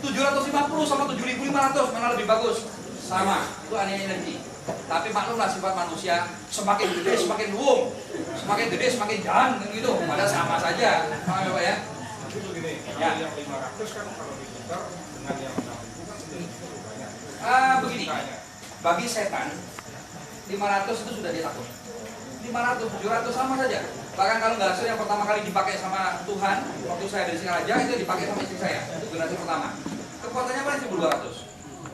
750 sama 7500 mana lebih bagus? Sama. Itu anehnya energi. Tapi maklumlah sifat manusia, semakin gede semakin luwung, semakin gede semakin jahan gitu. Padahal sama saja. Paham ya Pak ya? Itu begini, Ya. yang 500 kan kalau diputar dengan yang 6000 kan sudah cukup banyak. Begini, bagi setan 500 itu sudah dia takut. 500, 700 sama saja. Bahkan kalau Galaxur yang pertama kali dipakai sama Tuhan, waktu saya dari Singaraja itu dipakai sama istri saya. Itu generasi pertama. Kekuatannya paling 1200.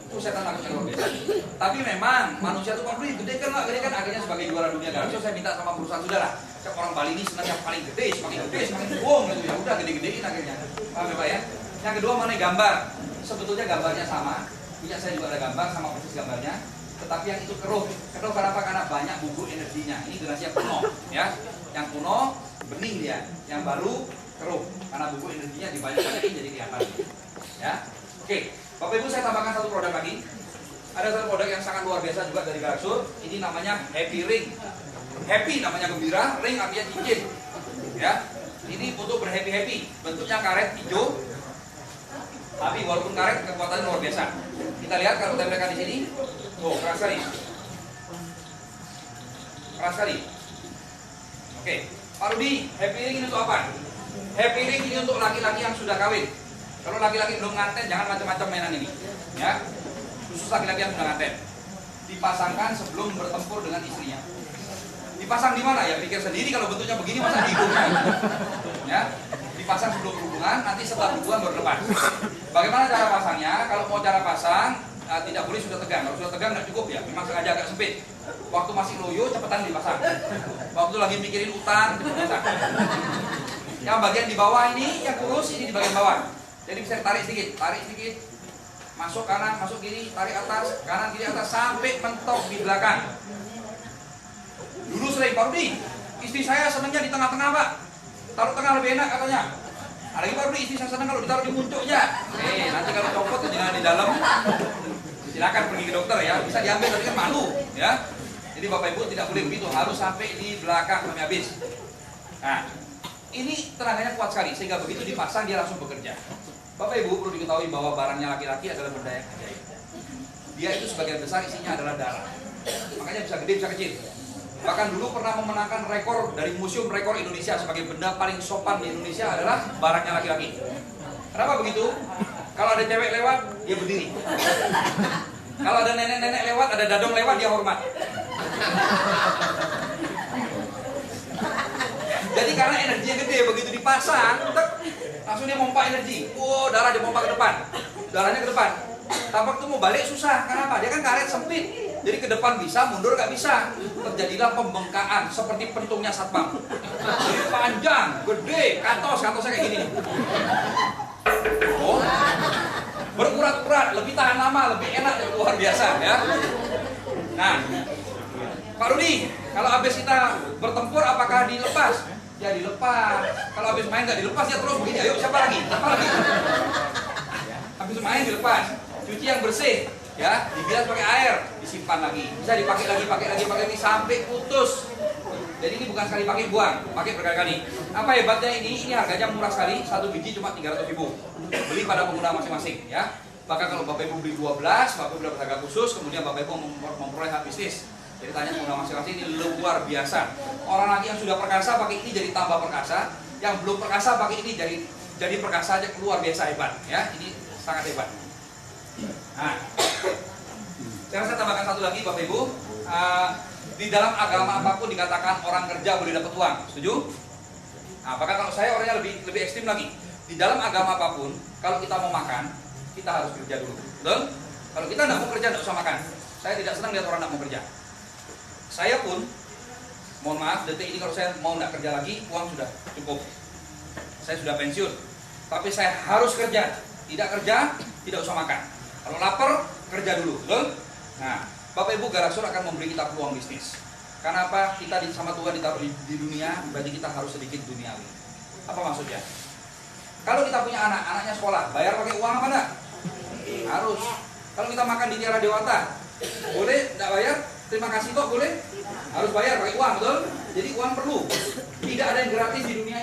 Itu setan takutnya luar biasa. Tapi memang manusia itu kan gede kan lah, gede kan akhirnya sebagai juara dunia Galaxur saya minta sama perusahaan saudara. Orang Bali ini senang yang paling gede, semakin bohong gitu ya. Udah gede-gedein akhirnya. Paham ya Pak ya? Yang kedua mengenai gambar. Sebetulnya gambarnya sama. Punya saya juga ada gambar sama persis gambarnya. Tetapi yang itu keruh. Keruh kenapa? Karena banyak bubuk energinya. Ini generasi yang kuno, ya. Yang kuno bening dia, yang baru keruh. Karena bubuk energinya dibanyak-banyakin jadi kelihatan. Ya. Oke, Bapak Ibu saya tambahkan satu produk lagi. Ada satu produk yang sangat luar biasa juga dari Galaxur. Ini namanya Happy Ring. Happy namanya gembira, ring artinya cincin. Ya. Ini untuk berhappy-happy. Bentuknya karet hijau. Tapi walaupun karet kekuatannya luar biasa. Kita lihat kalau tempelkan di sini. Oh, keras sekali. Keras sekali. Oke, Pak Rudi, Happy Ring ini untuk apa? Happy Ring ini untuk laki-laki yang sudah kawin. Kalau laki-laki belum nganten, jangan macam-macam mainan ini. Ya, khusus laki-laki yang sudah nganten. Dipasangkan sebelum bertempur dengan istrinya. Dipasang di mana? Ya pikir sendiri kalau bentuknya begini masa di hidungnya. Ya, dipasang sebelum berhubungan, nanti setelah berhubungan baru lepas. Bagaimana cara pasangnya? Kalau mau cara pasang, tidak boleh sudah tegang. Kalau sudah tegang nggak cukup ya, memang sengaja agak sempit. Waktu masih loyo, cepetan dipasang. Waktu lagi mikirin utang, cepetan pasang. Yang bagian di bawah ini, yang kurus ini di bagian bawah. Jadi bisa tarik sedikit, masuk kanan, masuk kiri, tarik atas, kanan, kiri, atas, sampai mentok di belakang. Dulu sering, Pak Rudi, istri saya senangnya di tengah-tengah Pak. Taruh tengah lebih enak katanya. Lagi Pak Rudi, istri saya senang kalau ditaruh di puncuknya. Nanti kalau copot jangan di dalam. Silakan pergi ke dokter ya, bisa diambil tapi kan malu ya. Jadi Bapak Ibu tidak boleh begitu, harus sampai di belakang sampai habis. Nah, ini tenaganya kuat sekali sehingga begitu dipasang dia langsung bekerja. Bapak Ibu perlu diketahui bahwa barangnya laki-laki adalah benda yang ajaib. Dia itu sebagian besar isinya adalah darah. Makanya bisa gede bisa kecil. Bahkan dulu pernah memenangkan rekor dari Museum Rekor Indonesia sebagai benda paling sopan di Indonesia adalah barangnya laki-laki. Kenapa begitu? Kalau ada cewek lewat, dia berdiri. Kalau ada nenek-nenek lewat, ada dadong lewat, dia hormat. Jadi karena energinya gede, begitu dipasang, langsung dia pompa energi. Oh, darah dia pompa ke depan. Darahnya ke depan. Tapak tuh mau balik susah. Kenapa? Dia kan karet sempit. Jadi ke depan bisa, mundur nggak bisa. Terjadilah pembengkakan seperti pentungnya satpam. Jadi panjang, gede, katosnya kayak gini nih. Oh, berurat-urat, lebih tahan lama, lebih enak, luar biasa ya. Nah, Pak Rudi, kalau habis kita bertempur apakah dilepas? Ya dilepas. Kalau habis main nggak dilepas ya terus begini. Ayo siapa lagi? Siapa lagi? Habis main dilepas. Cuci yang bersih, ya, dibilas pakai air, disimpan lagi. Bisa dipakai lagi sampai putus. Jadi ini bukan sekali pakai buang, pakai berkali-kali. Apa hebatnya ini? Ini harganya murah sekali, satu biji cuma 300.000. Beli pada pengguna masing-masing, ya. Bahkan kalau Bapak Ibu beli 12, Bapak Ibu dapat harga khusus, kemudian Bapak Ibu memperoleh hak bisnis. Jadi tanya pengguna masing-masing ini luar biasa. Orang lagi yang sudah perkasa pakai ini jadi tambah perkasa, yang belum perkasa pakai ini jadi perkasa aja, luar biasa hebat, ya. Ini sangat hebat. Nah, sekarang saya tambahkan satu lagi Bapak Ibu. Di dalam agama apapun dikatakan orang kerja boleh dapat uang, setuju? Nah, bahkan kalau saya orangnya lebih ekstrim lagi. Di dalam agama apapun, kalau kita mau makan, kita harus kerja dulu, betul? Kalau kita tidak mau kerja, tidak usah makan. Saya tidak senang lihat orang tidak mau kerja. Saya pun, mohon maaf, detik ini kalau saya mau tidak kerja lagi, uang sudah cukup. Saya sudah pensiun, tapi saya harus kerja. Tidak kerja, tidak usah makan. Kalau lapar, kerja dulu, betul? Nah, Bapak Ibu Garasul akan memberi kita peluang bisnis. Karena apa? Kita sama Tuhan ditaruh di dunia, berarti kita harus sedikit duniawi. Apa maksudnya? Kalau kita punya anak, anaknya sekolah, bayar pakai uang apa enggak? Harus. Kalau kita makan di Tiara Dewata, boleh? Enggak bayar? Terima kasih kok, boleh? Harus bayar pakai uang, betul? Jadi uang perlu. Tidak ada yang gratis di dunia.